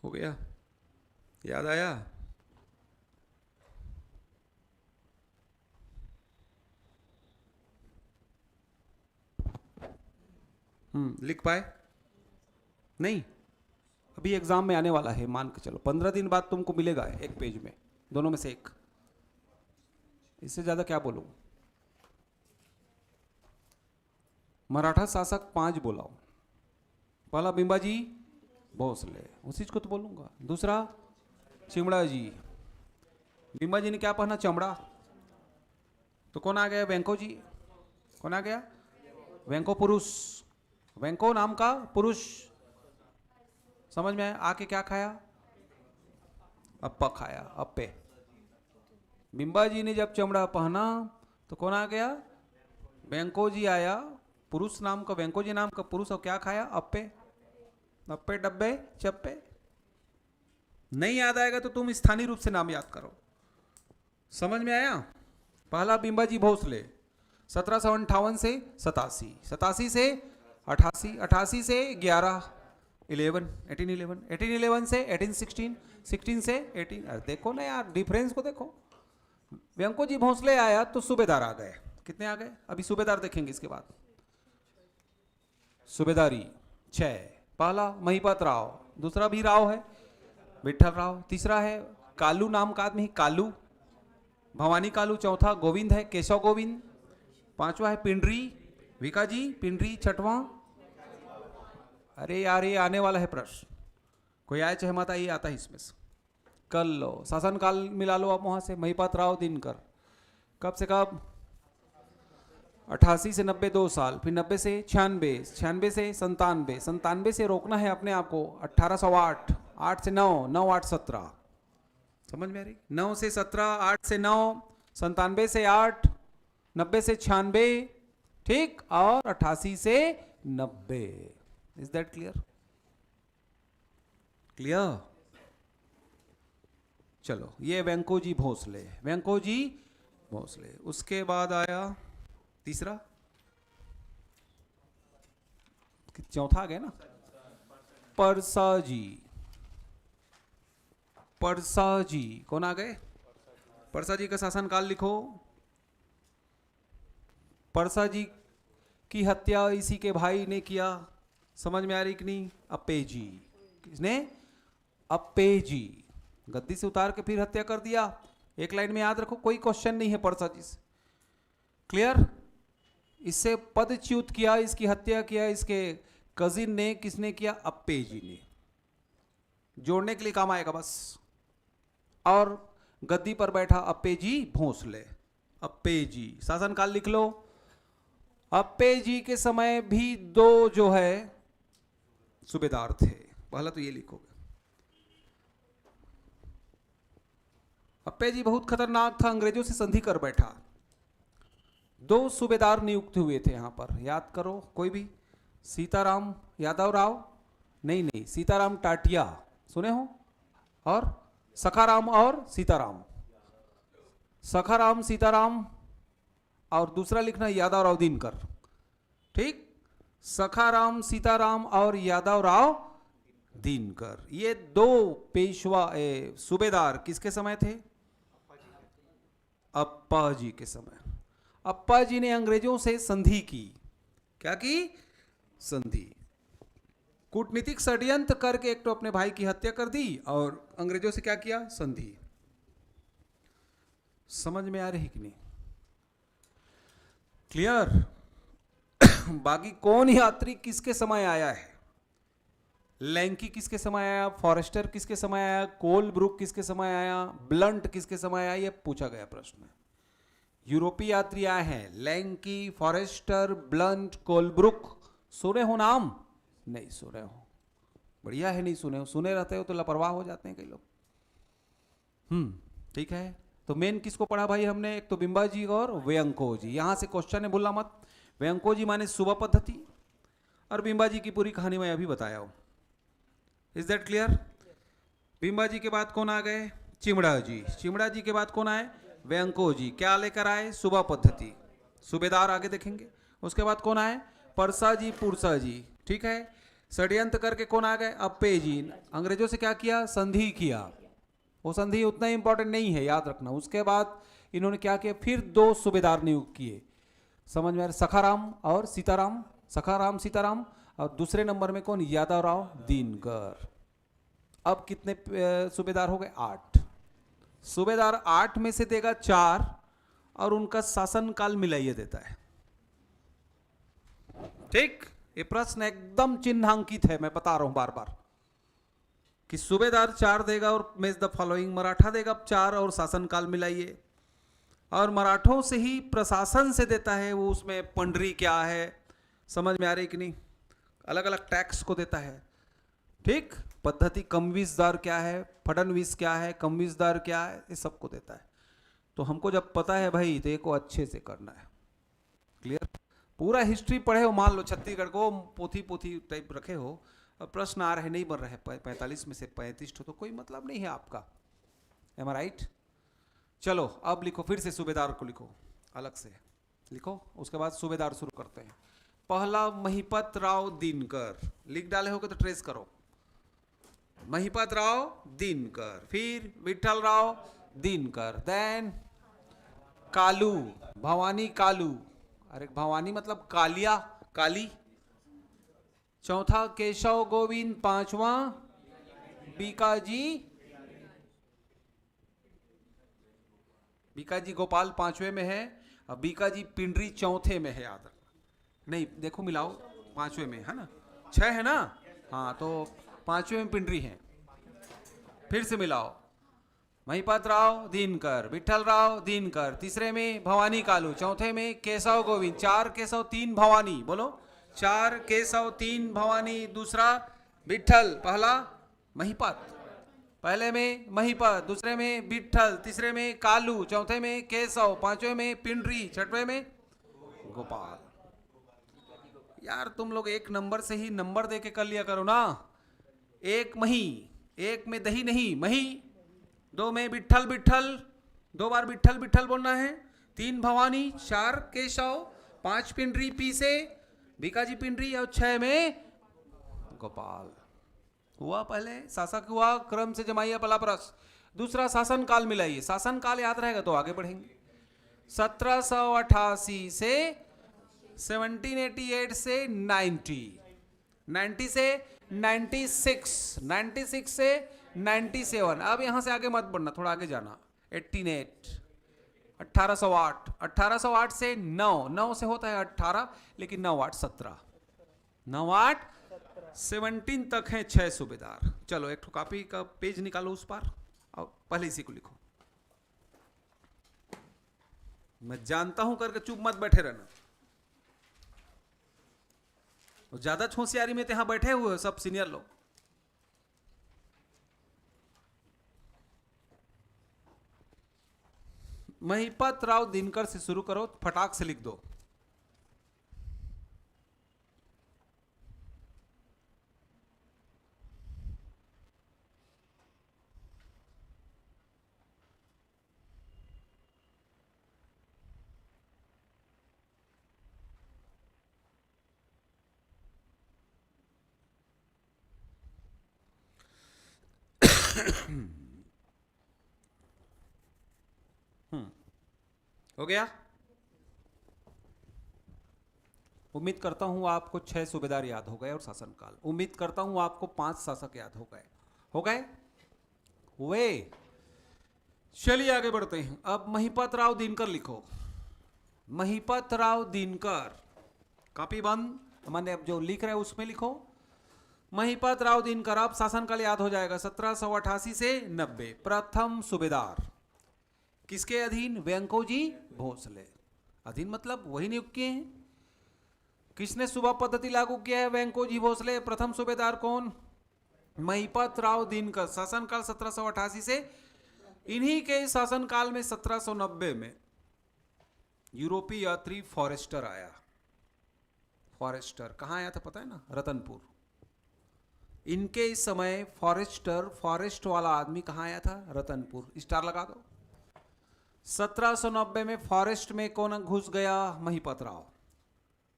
हो गया, याद आया? लिख पाए नहीं? अभी एग्जाम में आने वाला है, मान के चलो 15 दिन बाद तुमको मिलेगा एक पेज में, दोनों में से एक, इससे ज्यादा क्या बोलूं। मराठा शासक 5 बोला, पहला बिंबाजी भोसले, उसी को तो बोलूंगा। दूसरा चिमड़ा जी, बिंबा जी ने क्या पहना, चमड़ा, तो कौन आ गया, वेंको जी। कौन आ गया, वेंको पुरुष, वेंको नाम का पुरुष। समझ में आके क्या खाया, अप्पा खाया, अप्पे। बिंबा जी ने जब चमड़ा पहना तो कौन आ गया? वेंको जी आया, पुरुष नाम का, वेंको जी नाम का पुरुष, और क्या खाया? अप्पे। अप्पे डब्बे चप्पे। नहीं याद आएगा तो तुम स्थानीय रूप से नाम याद करो। समझ में आया? पहला बिंबा जी भोसले 1758 से 87, 87 से 88, 88 से 11, 11, 1811, 1811 से 1816, 16 से 18। अरे देखो ना यार, डिफरेंस को देखो। वेंको जी भोसले आया तो सूबेदार आ गए। कितने आ गए? अभी सूबेदार देखेंगे इसके बाद। सूबेदारी 6, पहला महिपत राव, दूसरा भी राव है, विठल राव, तीसरा है कालू नाम का आदमी, कालू, भवानी कालू, चौथा गोविंद है, केशव गोविंद, पांचवा है पिंडरी, विकाजी पिंडरी, छठवां। अरे यार ये आने वाला है प्रश्न, कोई आए चाहे मत आए, ये आता है इसमें से। कर लो, शासनकाल मिला लो आप वहां से। महिपात राव दिनकर कब से कब? 88 से 90 2 साल, फिर 90 से 96, 96 से 97, 97 से रोकना है अपने आप को 1808, 8 से 9, 9 8 17। समझ में आ रही? 9 से 17, 8 से 9, 97 से 8, 90 से 96, ठीक, और 88 से 90। Is that clear? क्लियर? चलो, ये वेंको जी भोसले, वेंको जी भोसले। उसके बाद आया तीसरा, चौथा आ गया ना, परसा जी। परसा जी कौन आ गए? परसा जी का शासनकाल लिखो। परसा जी की हत्या इसी के भाई ने किया। समझ में आ रही कि नहीं? अप्पे जी। किसने? अप्पे जी। गद्दी से उतार के फिर हत्या कर दिया। एक लाइन में याद रखो, कोई क्वेश्चन नहीं है परसा जी से। क्लियर? इससे पदच्युत किया, इसकी हत्या किया इसके कजिन ने। किसने किया? अप्पे जी ने। जोड़ने के लिए काम आएगा बस। और गद्दी पर बैठा अप्पे जी भोसले। अप्पे जी शासनकाल लिख लो। अप्पे जी के समय भी 2 जो है सूबेदार थे। पहला तो ये लिखोगे। अप्पे जी बहुत खतरनाक था, अंग्रेजों से संधि कर बैठा। 2 सूबेदार नियुक्त हुए थे यहां पर, याद करो कोई भी। सीताराम यादव राव, नहीं, सीताराम टाटिया सुने हो, और सखाराम और सीताराम, सखाराम सीताराम, और दूसरा लिखना यादव राव दिनकर। ठीक, सखाराम सीताराम और यादव राव दिनकर, ये 2 पेशवा सूबेदार किसके समय थे? अप्पा जी के समय। अप्पा जी ने अंग्रेजों से संधि की। क्या की? संधि। कूटनीतिक षड्यंत्र करके एक तो अपने भाई की हत्या कर दी, और अंग्रेजों से क्या किया? संधि। समझ में आ रही कि नहीं? क्लियर? बाकी कौन यात्री किसके समय आया है? लैंकी किसके समय आया? फॉरेस्टर किसके समय आया? कोलब्रुक किसके समय आया? ब्लंट किसके समय आया? ये पूछा गया प्रश्न। यूरोपीय यात्री आए हैं, लैंकी, फॉरेस्टर, ब्लंट, कोलब्रुक। सुने हो नाम? नहीं सुने हो, बढ़िया है नहीं सुने हो। सुने रहते हो तो लापरवाह हो जाते हैं कई लोग। ठीक है, तो मेन किसको पढ़ा भाई हमने? एक तो बिंबा जी और वेंको जी। यहां से क्वेश्चन है, भूलना मत। वेंको जी माने सुबह पद्धति, और बिंबा जी की पूरी कहानी मैं अभी बताया हूं। Is that clear? Bimba ji के बाद कौन आ गए? चिमड़ा जी। चिमड़ा जी के बाद कौन आए? वेंको जी। क्या लेकर आए? सुबह पद्धति। सूबेदार आगे देखेंगे। उसके बाद कौन आए? परसा जी, पुरसा जी। ठीक है, षड्यंत्र करके कौन आ गए? अप्पे जी। अंग्रेजों से क्या किया? संधि किया। वो संधि उतना इंपॉर्टेंट नहीं है, याद रखना। उसके बाद इन्होंने क्या किया? फिर 2 सूबेदार नियुक्त किए। समझ में आ रहा? सखाराम और सीताराम, सखाराम सीताराम, और दूसरे नंबर में कौन? यादव राव दिनकर। अब कितने सूबेदार हो गए? 8 सूबेदार। 8 में से देगा 4, और उनका शासनकाल मिलाइए देता है। ठीक, ये प्रश्न एकदम चिन्हांकित है, मैं बता रहा हूं बार बार कि सूबेदार 4 देगा और मेज द फॉलोइंग। मराठा देगा 4 और शासनकाल मिलाइए। और मराठों से ही प्रशासन से देता है वो, उसमें पंडरी क्या है, समझ में आ रही कि नहीं? अलग अलग टैक्स को देता है। ठीक, पद्धति कमवीसदार क्या है, फडणवीस क्या है, कमवीसदार क्या है, ये सबको देता है। तो हमको जब पता है भाई तो ये को अच्छे से करना है। क्लियर? पूरा हिस्ट्री पढ़े हो, मान लो छत्तीसगढ़ को पोथी पोथी टाइप रखे हो, और प्रश्न आ रहे नहीं बन रहे 45 में से 35 तो कोई मतलब नहीं है आपका। एम आई राइट? चलो अब लिखो, फिर से सूबेदार को लिखो, अलग से लिखो, उसके बाद सूबेदार शुरू करते हैं। पहला महिपत राव दिनकर, लिख डाले हो तो ट्रेस करो। महिपत राव दिनकर, फिर विठल राव दिनकर, देन कालू, भवानी कालू, अरे भवानी मतलब कालिया, काली। चौथा केशव गोविंद, पांचवा बीकाजी, बीकाजी गोपाल पांचवे में है, और बीकाजी पिंडरी चौथे में है। याद रखना, नहीं देखो मिलाओ, पांचवे में है ना, 6 है ना, हाँ तो पांचवे में पिंडरी है। फिर से मिलाओ, महिपत राव दिनकर, विठल राव दिनकर, तीसरे में भवानी कालू, चौथे में केशव गोविंद, 4 केशव 3 भवानी, बोलो 4 केशव 3 भवानी। दूसरा विठल, पहला महिपत, पहले में महिपत, दूसरे में विठल, तीसरे में कालू, चौथे में केशव, पांचवे में पिंडरी, छठवें में गोपाल। यार तुम लोग एक नंबर से ही नंबर दे के कर लिया करो ना। एक मही, एक में दही नहीं, मही। 2 में विठल विठल, 2 बार विठल विठल बोलना है। 3 भवानी, 4 केशव, 5 पिंडरी पी से बीकाजी पिंडरी, और 6 में गोपाल। हुआ पहले शासक हुआ, क्रम से जमाइए पहला प्रश्न। दूसरा शासन काल मिलाइए, शासन काल याद रहेगा तो आगे बढ़ेंगे। 1788 से 1788 से 90, 90 से 96, 96 से 97। अब यहां से आगे मत बढ़ना, थोड़ा आगे जाना। 1808, 1808, 1808 से 9, 9 से होता है 18, लेकिन 9 8 17, 9 8 17 तक है 6 सूबेदार। चलो एक कॉपी का पेज निकालो उस पर, और पहले इसी को लिखो। मैं जानता हूं करके चुप मत बैठे रहना। ज्यादा होशियारी में तो यहां बैठे हुए हो सब सीनियर लोग। महिपत राव दिनकर से शुरू करो, फटाक से लिख दो। हो गया? उम्मीद करता हूं आपको 6 सूबेदार याद हो गए और शासनकाल। उम्मीद करता हूं आपको 5 शासक याद हो गए। हो गए? हुए? चलिए आगे बढ़ते हैं। अब महिपत राव दिनकर लिखो। महिपत राव दिनकर, कॉपी बंद, मैंने अब जो लिख रहे हैं उसमें लिखो। महिपत राव दिनकर, अब शासनकाल याद हो जाएगा। 1788 से 90। प्रथम सूबेदार किसके अधीन? वेंकोजी भोसले। अधीन मतलब वही नियुक्त किए हैं। किसने सूबा पद्धति लागू किया है? वेंकोजी भोसले। प्रथम सूबेदार कौन? महिपत राव दिनकर। शासनकाल 1788 से। इन्हीं के शासनकाल में 1790 में यूरोपीय यात्री फॉरेस्टर आया। फॉरेस्टर कहाँ आया था पता है ना? रतनपुर। इनके इस समय फॉरेस्टर, फॉरेस्ट वाला आदमी कहाँ आया था? रतनपुर। स्टार लगा दो। 1790 में फॉरेस्ट में कौन घुस गया? महिपत राव।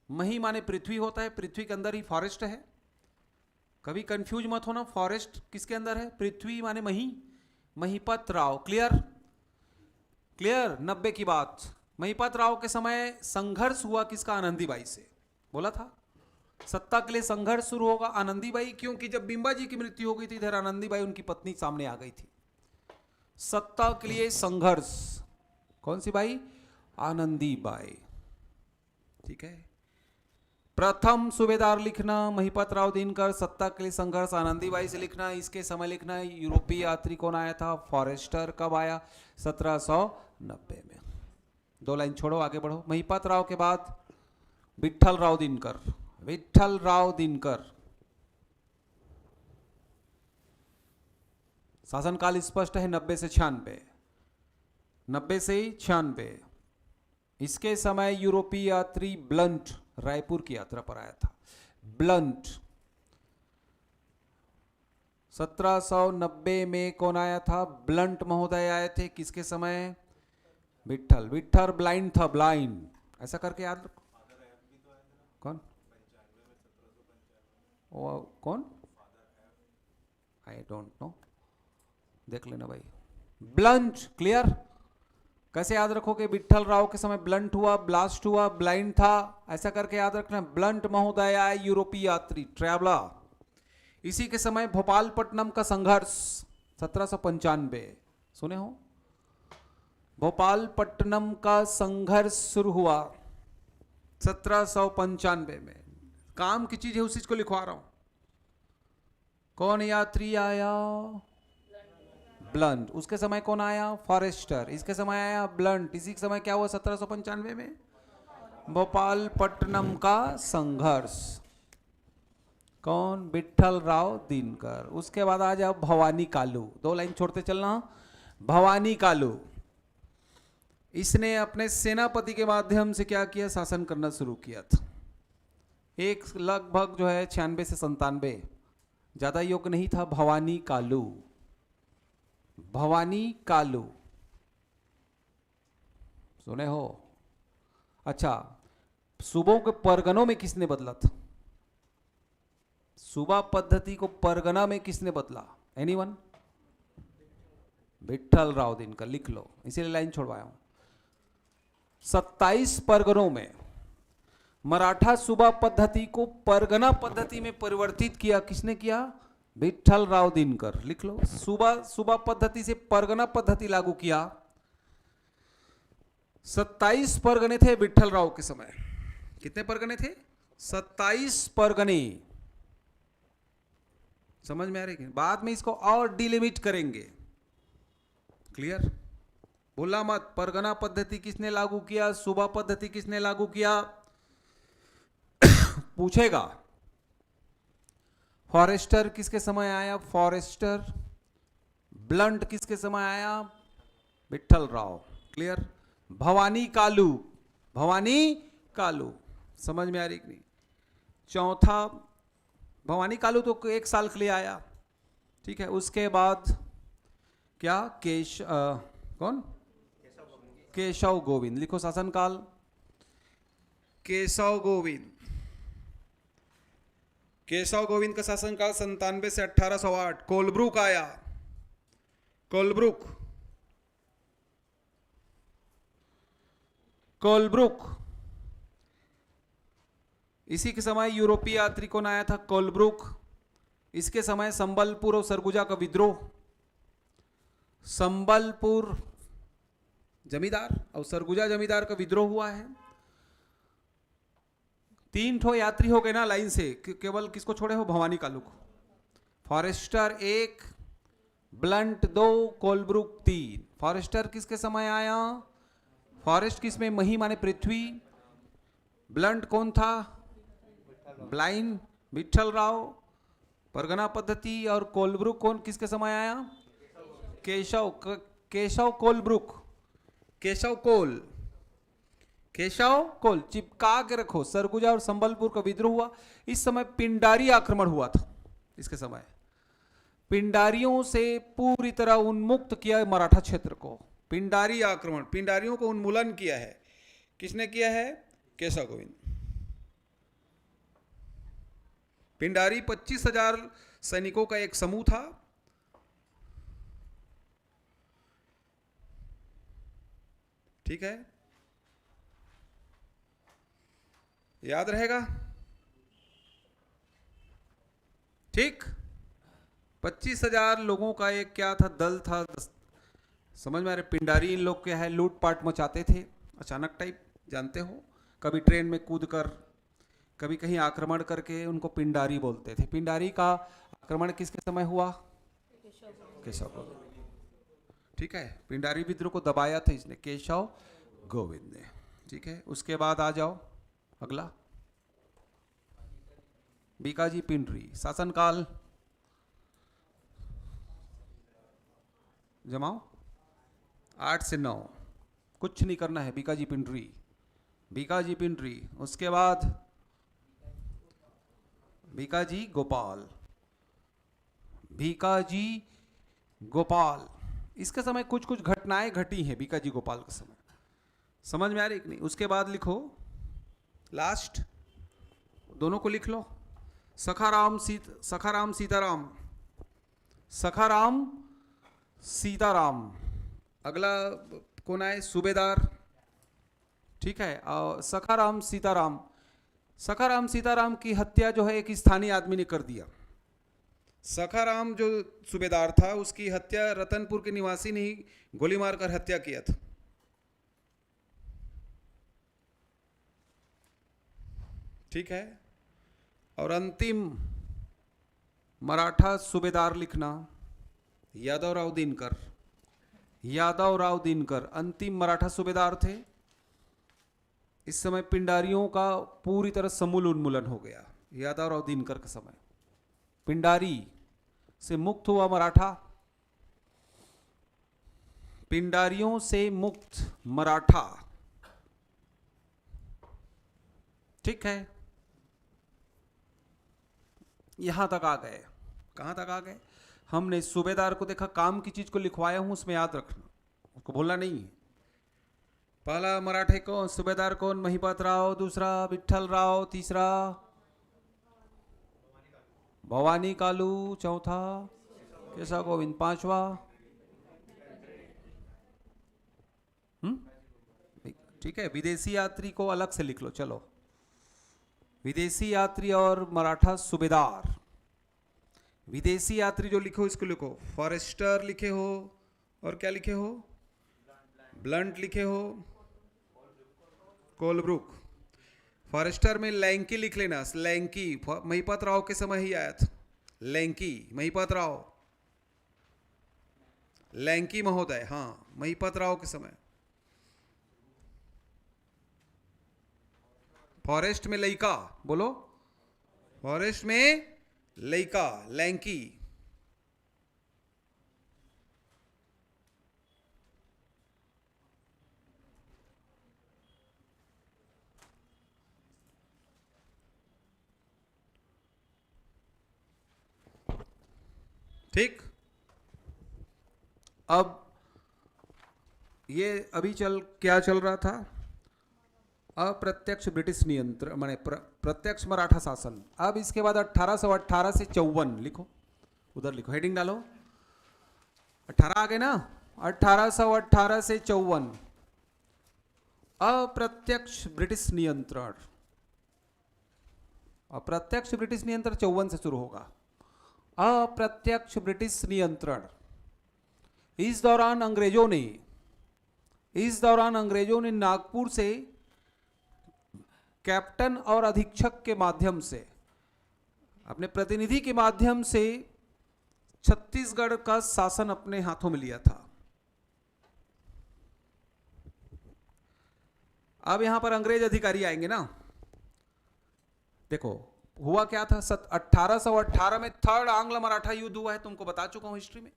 मही माने पृथ्वी होता है, पृथ्वी के अंदर ही फॉरेस्ट है। कभी कंफ्यूज मत होना, फॉरेस्ट किसके अंदर है? पृथ्वी माने मही। महिपत राव। क्लियर? क्लियर? 90 की बात। महिपत राव के समय संघर्ष हुआ किसका? आनंदीबाई से। बोला था सत्ता के लिए संघर्ष शुरू होगा आनंदीबाई, क्योंकि जब बिंबा जी की मृत्यु हो गई थी इधर आनंदीबाई उनकी पत्नी सामने आ गई थी। सत्ता के लिए संघर्ष। कौन सी बाई? आनंदीबाई। ठीक है। प्रथम सूबेदार लिखना महिपत राव दिनकर। सत्ता के लिए संघर्ष आनंदीबाई से लिखना। इसके समय लिखना यूरोपीय यात्री कौन आया था? फॉरेस्टर। कब आया? 1790 में। 2 लाइन छोड़ो, आगे बढ़ो। महिपत राव के बाद विठल राव दिनकर। विठल राव दिनकर शासनकाल स्पष्ट है 90 से 96, 90 से 96। इसके समय यूरोपीय यात्री ब्लंट रायपुर की यात्रा पर आया था। ब्लंट 1790 में कौन आया था? ब्लंट महोदय आए थे। किसके समय? विट्ठल। विट्ठल ब्लाइंड था, ब्लाइंड, ऐसा करके याद रखो। कौन? कौन? आई डोंट नो, देख लेना भाई। Blunt, clear? कैसे याद रखोगे? विट्ठल राव के समय ब्लंट हुआ, ब्लास्ट हुआ, ब्लाइंड था, ऐसा करके याद रखना। ब्लंट महोदय आए, यूरोपीय यात्री, ट्रैवलर। इसी के समय भोपालपट्टनम का संघर्ष 1795, सुने हो? भोपालपट्टनम का संघर्ष शुरू हुआ 1795 में। काम की चीज है, उसी को लिखवा रहा हूं। कौन यात्री आया? ब्लंट। उसके समय कौन आया? फॉरेस्टर। इसके समय आया ब्लंट। इसी के समय क्या हुआ 1795 में? भोपालपट्टनम का संघर्ष। कौन? विट्ठल राव दिनकर। उसके बाद आ जाओ भवानी कालू, 2 लाइन छोड़ते चलना। भवानी कालू, इसने अपने सेनापति के माध्यम से क्या किया? शासन करना शुरू किया था। एक लगभग जो है 96 से 97, ज्यादा योग नहीं था। भवानी कालू, भवानी कालू, सुने हो? अच्छा, सूबों के परगनों में किसने बदला था? सूबा पद्धति को परगना में किसने बदला? एनीवन? विट्ठल राव दिनकर, लिख लो, इसीलिए लाइन छोड़वाया हूं। 27 परगनों में मराठा सूबा पद्धति को परगना पद्धति में परिवर्तित किया। किसने किया? विट्ठल राव दिनकर, लिख लो। सूबा पद्धति से परगना पद्धति लागू किया। 27 परगने थे विट्ठल राव के समय। कितने परगने थे? 27 परगने। समझ में आ रही? बाद में इसको और डिलिमिट करेंगे। क्लियर? बोला मत परगना पद्धति किसने लागू किया, सूबा पद्धति किसने लागू किया, पूछेगा। फॉरेस्टर किसके समय आया? फॉरेस्टर। ब्लंट किसके समय आया? विट्ठल राव। क्लियर? भवानी कालू, भवानी कालू, समझ में आ रही कि नहीं? चौथा, भवानी कालू तो 1 साल के लिए आया, ठीक है। उसके बाद क्या? कौन? केशव गोविंद, लिखो शासनकाल। केशव गोविंद, केशव गोविंद का शासनकाल 97 से 1808। कोलब्रुक आया, कोलब्रुक, कोलब्रुक। इसी के समय यूरोपीय यात्री कौन आया था? कोलब्रुक। इसके समय संबलपुर और सरगुजा का विद्रोह। संबलपुर जमींदार और सरगुजा जमींदार का विद्रोह हुआ है। 3 ठो यात्री हो गए ना लाइन से, केवल किसको छोड़े हो? भवानी कालू को। Forester 1, blunt 2, Colebrook 3। फॉरेस्टर किसके समय आया? फॉरेस्ट किसमें? मही माने पृथ्वी। ब्लंट कौन था? ब्लाइंड, विट्ठल राव, परगना पद्धति। और कोलब्रुक कौन, किसके समय आया? केशव कोलब्रुक, केशव कोल, केशव कोल, चिपका के रखो। सरगुजा और संबलपुर का विद्रोह हुआ। इस समय पिंडारी आक्रमण हुआ था। इसके समय पिंडारियों से पूरी तरह उन्मुक्त किया मराठा क्षेत्र को। पिंडारी आक्रमण, पिंडारियों को उन्मूलन किया है। किसने किया है? केशव गोविंद। पिंडारी 25,000 सैनिकों का एक समूह था। ठीक है, याद रहेगा? ठीक, 25,000 लोगों का एक क्या था? दल था। समझ में आ रहे? पिंडारी इन लोग क्या है? लूटपाट मचाते थे, अचानक टाइप, जानते हो। कभी ट्रेन में कूद कर, कभी कहीं आक्रमण करके, उनको पिंडारी बोलते थे। पिंडारी का आक्रमण किसके समय हुआ? केशव गोविंद। ठीक है, पिंडारी विद्रोह को दबाया था इसने, केशव गोविंद ने। ठीक है, उसके बाद आ जाओ अगला, बीकाजी पिंडरी। शासनकाल जमाओ 8 से 9, कुछ नहीं करना है। बीकाजी पिंडरी, बीकाजी पिंडरी, उसके बाद बीकाजी गोपाल, बीकाजी गोपाल। इसके समय कुछ कुछ घटनाएं घटी हैं बीकाजी गोपाल के समय, समझ में आ रही कि नहीं? उसके बाद लिखो लास्ट, दोनों को लिख लो, सखाराम सीताराम, सखाराम सीताराम। अगला कौन आए? सूबेदार, ठीक है। सखाराम सीताराम, सखाराम सीताराम की हत्या जो है एक स्थानीय आदमी ने कर दिया। सखाराम जो सूबेदार था उसकी हत्या रतनपुर के निवासी ने ही गोली मारकर हत्या किया था। ठीक है। और अंतिम मराठा सूबेदार लिखना यादवराव दिनकर, यादवराव दिनकर अंतिम मराठा सूबेदार थे। इस समय पिंडारियों का पूरी तरह समूल उन्मूलन हो गया। यादवराव दिनकर के समय पिंडारी से मुक्त हुआ मराठा, पिंडारियों से मुक्त मराठा। ठीक है, यहां तक आ गए। कहां तक आ गए? हमने सूबेदार को देखा, काम की चीज को लिखवाया हूं, उसमें याद रखना, उसको भूलना नहीं है। पहला मराठे कौन? सूबेदार कौन? महिपत राव, दूसरा विठल राव, तीसरा भवानी कालू, चौथा केशव गोविंद, पांचवा ठीक है। विदेशी यात्री को अलग से लिख लो। चलो, विदेशी यात्री और मराठा सूबेदार। विदेशी यात्री जो लिखो इसको लिखो, फॉरेस्टर लिखे हो और क्या लिखे हो? ब्लंट लिखे हो, कोलब्रुक। फॉरेस्टर में लैंकी लिख लेना, लैंकी महिपत राव के समय ही आया था। लैंकी महिपत राव, लैंकी महोदय, हाँ, महिपत राव के समय। फॉरेस्ट में लइका, बोलो, फॉरेस्ट में लइका, लैंकी। ठीक। अब ये अभी क्या चल रहा था? अप्रत्यक्ष ब्रिटिश नियंत्रण, माने प्रत्यक्ष मराठा शासन। अब इसके बाद 1818 से 54 लिखो, उधर लिखो, हेडिंग डालो। 18 आ गए ना? 1818 से 54 अप्रत्यक्ष ब्रिटिश नियंत्रण। अप्रत्यक्ष ब्रिटिश नियंत्रण 54 से शुरू होगा। अप्रत्यक्ष ब्रिटिश नियंत्रण। इस दौरान अंग्रेजों ने नागपुर से कैप्टन और अधीक्षक के माध्यम से, अपने प्रतिनिधि के माध्यम से छत्तीसगढ़ का शासन अपने हाथों में लिया था। अब यहां पर अंग्रेज अधिकारी आएंगे ना। देखो हुआ क्या था, 1818 में थर्ड आंग्ल मराठा युद्ध हुआ है, तुमको बता चुका हूं हिस्ट्री में।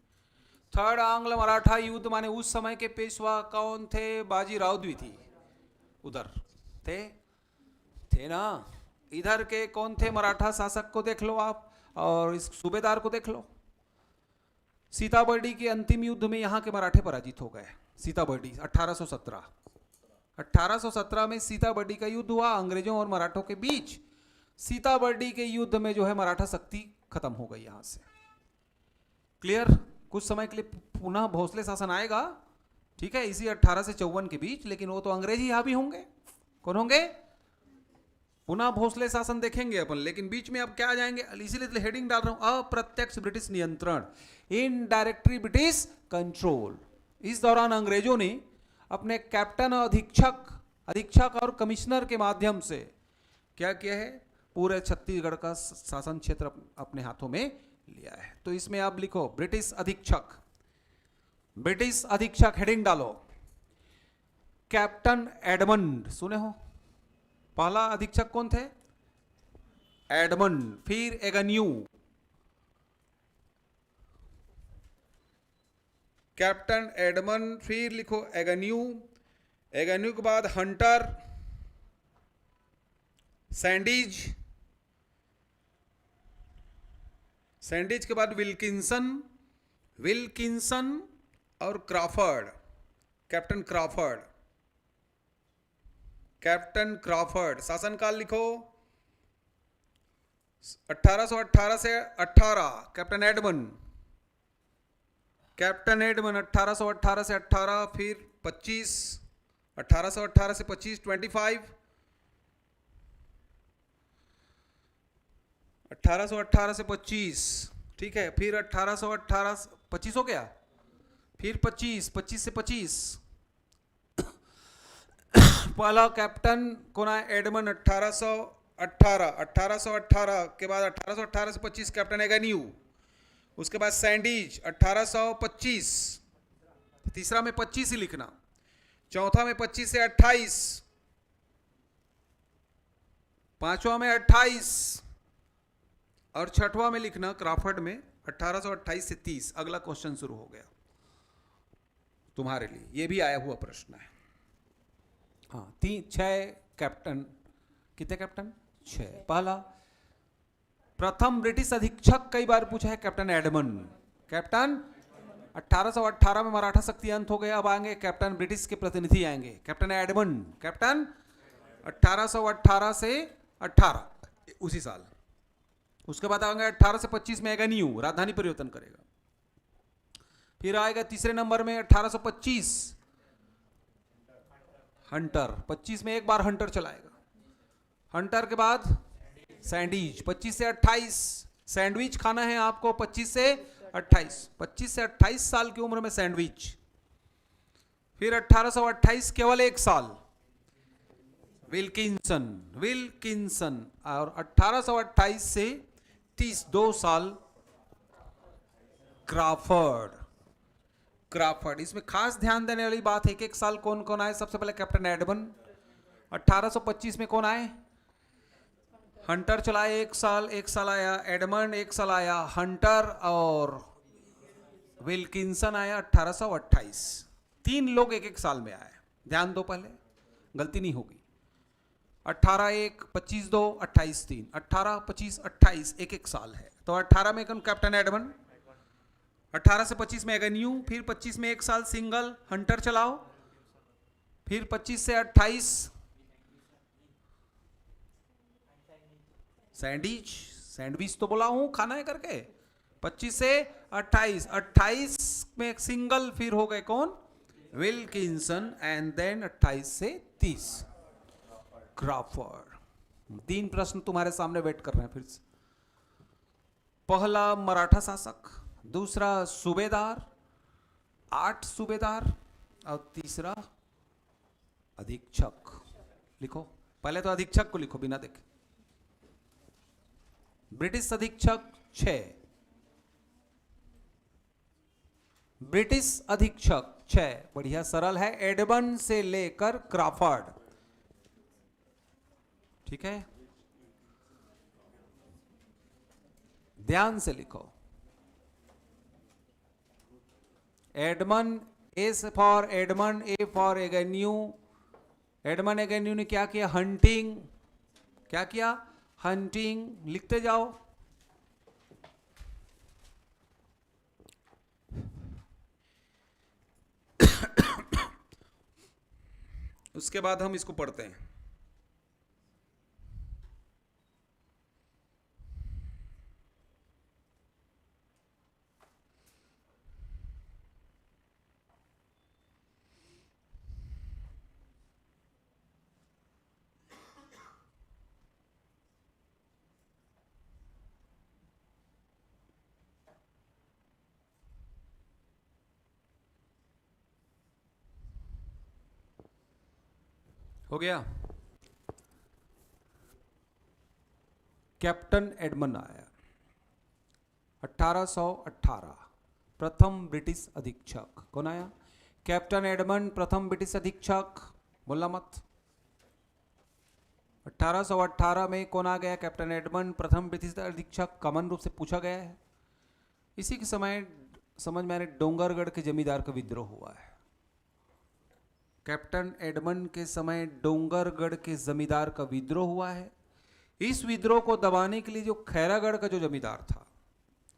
थर्ड आंग्ल मराठा युद्ध माने उस समय के पेशवा कौन थे? बाजीराव द्वितीय उधर थे ना। इधर के कौन थे मराठा शासक को देख लो आप, और इस सूबेदार को देख लो। सीताबर्डी के अंतिम युद्ध में यहां के मराठे पराजित हो गए। सीताबर्डी 1817 में सीताबर्डी का युद्ध हुआ अंग्रेजों और मराठों के बीच। सीताबर्डी के युद्ध में जो है मराठा शक्ति खत्म हो गई यहां से। क्लियर? कुछ समय के लिए पुनः भोसले शासन आएगा, ठीक है, इसी 18 से 54 के बीच, लेकिन वो तो अंग्रेज ही हावी होंगे। कौन होंगे? पुनः भोसले शासन देखेंगे अपन, लेकिन बीच में अब क्या आ जाएंगे, इसीलिए हेडिंग डाल रहा हूं, अप्रत्यक्ष ब्रिटिश नियंत्रण, इनडायरेक्टली ब्रिटिश कंट्रोल। इस दौरान अंग्रेजों ने अपने कैप्टन, अधीक्षक और कमिश्नर के माध्यम से क्या किया है? पूरे छत्तीसगढ़ का शासन क्षेत्र अपने हाथों में लिया है। तो इसमें आप लिखो ब्रिटिश अधीक्षक, ब्रिटिश अधीक्षक, हेडिंग डालो कैप्टन एडमंड। सुने हो? पहला अधीक्षक कौन थे? एडमंड, फिर एगन्यू, कैप्टन एडमंड, फिर लिखो एगन्यू, एगन्यू के बाद हंटर, सैंडीज, सैंडीज के बाद विल्किंसन, विल्किंसन और Crawford, captain Crawford, captain Crawford. शासनकाल लिखो 1818 से 18, कैप्टन एडमंड, कैप्टन एडमंड 1818 से 18, फिर 25, 1818 से 25 25, 1818 से 25, ठीक है, फिर 1818 25 हो गया, फिर 25, 25 से 25, पहला कैप्टन कौन है? एडमंड 1818, 1818 के बाद 1818 से 25 कैप्टन एगन्यू, उसके बाद सैंडीज 1825, तीसरा में 25 ही लिखना, चौथा में 25 से 28, पांचवा में 28 और छठवां में लिखना क्रॉफर्ड में 1828 से 30। अगला क्वेश्चन शुरू हो गया तुम्हारे लिए, ये भी आया हुआ प्रश्न है। हाँ, 6 कैप्टन, कितने कैप्टन? 6। पहला प्रथम ब्रिटिश अधीक्षक कई बार पूछा है, कैप्टन एडमंड, कैप्टन 1818 में मराठा शक्ति अंत हो गया। अब आएंगे कैप्टन, ब्रिटिश के प्रतिनिधि आएंगे, कैप्टन एडमंड, कैप्टन 1818 से 18 उसी साल। उसके बाद आएंगे 18 से 25 में एगन्यू राजधानी परिवर्तन करेगा। फिर आएगा तीसरे नंबर में 1825 हंटर, 25 में एक बार हंटर चलाएगा। हंटर के बाद सैंडविच 25 से 28, सैंडविच खाना है आपको 25 से 28, 25 से 28 साल की उम्र में सैंडविच। फिर 1828 केवल एक साल विल्किंसन, विल्किंसन, और 1828 से 30 2 साल क्रॉफर्ड, क्रॉफर्ड। इसमें खास ध्यान देने वाली बात है कि एक साल कौन कौन आए। सबसे पहले कैप्टन एडमंड, 1825 में कौन आए? हंटर चलाए एक साल आया एडमंड, एक साल आया हंटर, और विल्किंसन आया 1828। 3 लोग एक साल में आए, ध्यान दो, पहले गलती नहीं होगी। 18 1 25 2 28 3, 18 25 28 एक साल है। तो 18 में कौन? Captain Edmund. 18 से 25 में एगन्यू, फिर 25 में एक साल सिंगल हंटर चलाओ, फिर 25 से 28 सैंडविच, सैंडविच तो बोला हूं खाना है करके। 25 से 28, 28 में एक सिंगल, फिर हो गए कौन? विल्किंसन, एंड देन 28 से 30 क्रॉफर्ड। 3 प्रश्न तुम्हारे सामने वेट कर रहे हैं फिर से। पहला मराठा शासक, दूसरा सूबेदार, 8 सूबेदार, और तीसरा अधीक्षक। लिखो, पहले तो अधीक्षक को लिखो बिना देखे। ब्रिटिश अधीक्षक 6, ब्रिटिश अधीक्षक 6, बढ़िया सरल है, एडमंड से लेकर क्रॉफर्ड, ठीक है, ध्यान से लिखो। Edmund, S for Edmund, A for Agnew. Edmund Agnew ने क्या किया? हंटिंग, क्या किया? हंटिंग, लिखते जाओ। उसके बाद हम इसको पढ़ते हैं। हो गया? कैप्टन एडमंड आया 1818, प्रथम ब्रिटिश अधीक्षक। कौन आया? कैप्टन एडमंड, प्रथम ब्रिटिश अधीक्षक, बोलना मत। 1818 में कौन आ गया? कैप्टन एडमंड, प्रथम ब्रिटिश अधीक्षक, कॉमन रूप से पूछा गया है। इसी के समय समझ में आ रहा है? डोंगरगढ़ के जमींदार का विद्रोह हुआ है। कैप्टन एडमंड के समय डोंगरगढ़ के जमींदार का विद्रोह हुआ है। इस विद्रोह को दबाने के लिए जो खैरागढ़ का जो जमींदार था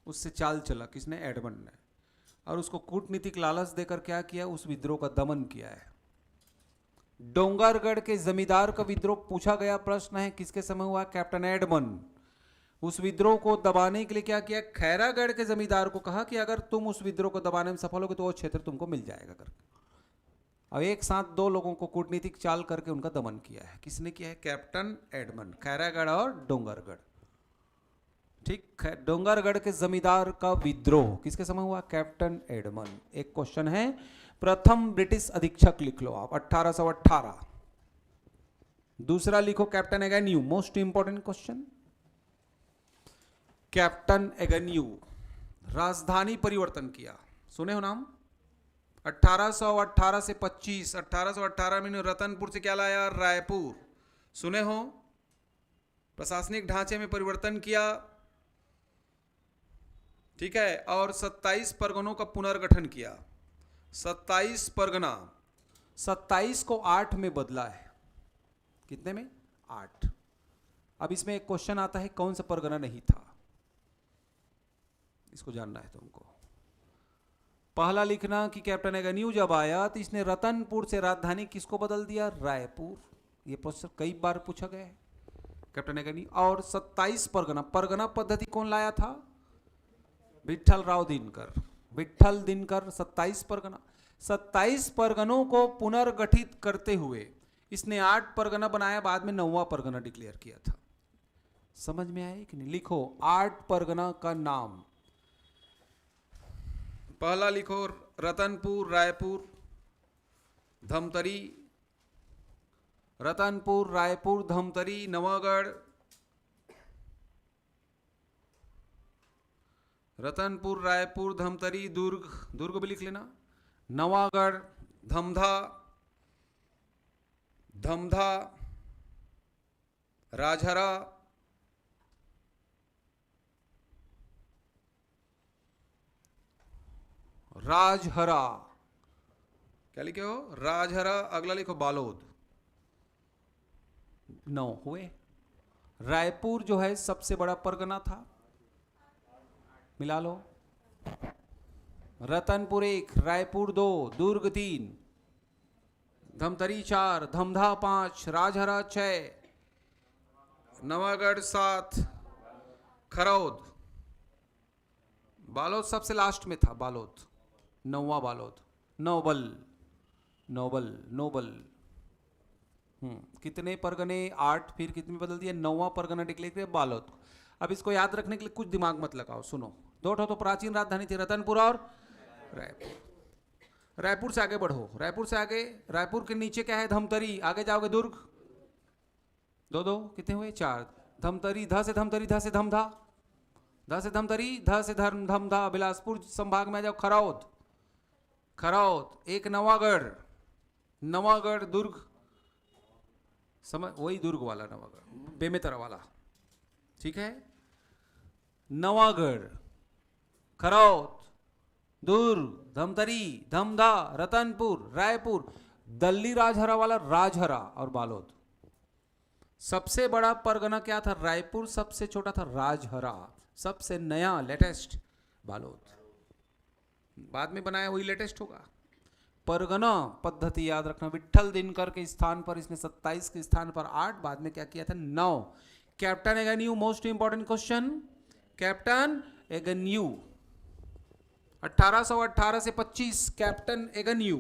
उससे चाल चला किसने? एडमंड ने। और उसको कूटनीतिक लालच देकर क्या किया? उस विद्रोह का दमन किया है। डोंगरगढ़ के जमींदार का विद्रोह पूछा गया प्रश्न है किसके समय हुआ? Captain Edmund. उस विद्रोह को दबाने के लिए क्या किया? खैरागढ़ के जमींदार को कहा कि अगर तुम उस विद्रोह को दबाने में सफल होगे तो वो क्षेत्र तुमको मिल जाएगा करके। अब एक साथ दो लोगों को कूटनीतिक चाल करके उनका दमन किया है। किसने किया है? Captain Edmund. खैरागढ़ और डोंगरगढ़। ठीक। डोंगरगढ़ के जमींदार का विद्रोह किसके समय हुआ? Captain Edmund. एक क्वेश्चन है, प्रथम ब्रिटिश अधीक्षक लिख लो आप 1818। दूसरा लिखो captain Agnew. Most important question, captain Agnew. राजधानी परिवर्तन किया, सुने हो नाम? 1818 से 25। 1818 में रतनपुर से क्या लाया? रायपुर। सुने हो? प्रशासनिक ढांचे में परिवर्तन किया, ठीक है। और 27 परगनों का पुनर्गठन किया। 27 परगना, 27 को 8 में बदला है। कितने में? 8। अब इसमें एक क्वेश्चन आता है, कौन सा परगना नहीं था? इसको जानना है तुमको। पहला लिखना कि कैप्टन एगेन्यू जब आया तो इसने रतनपुर से राजधानी किसको बदल दिया? रायपुर। ये प्रश्न कई बार पूछा गया है। Captain Agnew. और 27 परगना, परगना पद्धति कौन लाया था? विट्ठल राव दिनकर। विट्ठल दिनकर 27 परगना। 27 परगनों को पुनर्गठित करते हुए इसने 8 परगना बनाया, बाद में 9वां परगना डिक्लेयर किया था। समझ में आया कि नहीं? लिखो 8 परगना का नाम। पहला लिखो रतनपुर, रायपुर, धमतरी। रतनपुर, रायपुर, धमतरी, नवागढ़। रतनपुर, रायपुर, धमतरी, दुर्ग। दुर्ग भी लिख लेना। नवागढ़, धमधा, धमधा, राजहरा, राजहरा। क्या लिखे हो? राजहरा। अगला लिखो बालोद। 9 हुए। रायपुर जो है सबसे बड़ा परगना था, मिला लो। रतनपुर 1, रायपुर 2, दुर्ग 3, धमतरी 4, धमधा 5, राजहरा 6, नवागढ़ 7, खरौद। बालोद सबसे लास्ट में था, बालोद 9वां बालोद। Noble, noble, noble. कितने परगने? 8। फिर कितने बदल दिया? 9वां परगना डिक्लेयर किया, बालोद। अब इसको याद रखने के लिए कुछ दिमाग मत लगाओ, सुनो। 2 तो प्राचीन राजधानी थी, रतनपुर और रायपुर। रायपुर से आगे बढ़ो। रायपुर से आगे, रायपुर के नीचे क्या है? धमतरी। आगे जाओगे दुर्ग। 2 कितने हुए? 4। धमतरी, ध से धमतरी, ध से धमधा, ध से धमतरी, ध से धमधा। बिलासपुर संभाग में आ जाओ, खरौद। खरौद 1, नवागढ़, नवागढ़, दुर्ग। समझ? वही दुर्ग वाला नवागढ़, बेमेतरा वाला, ठीक है। नवागढ़, खरौद, दुर्ग, धमतरी, धमधा, रतनपुर, रायपुर, दल्ली राजहरा वाला राजहरा और बालोद। सबसे बड़ा परगना क्या था? रायपुर। सबसे छोटा था राजहरा। सबसे नया लेटेस्ट बालोद। बाद में बनाया वही लेटेस्ट होगा। परगना पद्धति याद रखना। विट्ठल दिनकर के स्थान पर इसने 27 के स्थान पर 8, बाद में क्या किया था? 9। Captain Agnew, most important question. Captain Agnew 1818 से 25। कैप्टन एगेन्यू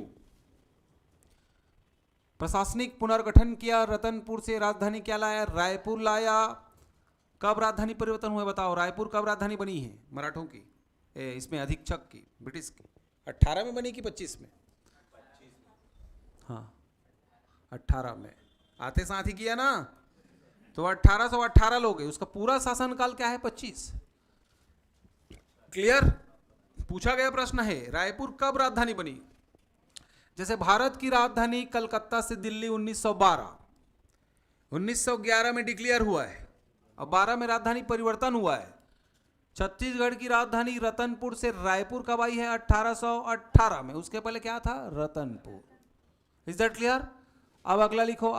प्रशासनिक पुनर्गठन किया। रतनपुर से राजधानी क्या लाया? रायपुर लाया। कब राजधानी परिवर्तन हुआ बताओ? रायपुर कब राजधानी बनी है मराठों की? इसमें अधीक्षक की, ब्रिटिश की। 18 में बनी कि 25 में? हाँ 18 में। आते साथ ही किया ना, तो 1818 लोग है। उसका पूरा शासनकाल क्या है? 25। क्लियर? पूछा गया प्रश्न है रायपुर कब राजधानी बनी। जैसे भारत की राजधानी कलकत्ता से दिल्ली 1912, 1911 में डिक्लेयर हुआ है, और 12 में राजधानी परिवर्तन हुआ है। छत्तीसगढ़ की राजधानी रतनपुर से रायपुर कब आई है? 1818 में। उसके पहले क्या था? रतनपुर। Is that clear? अब अगला लिखो।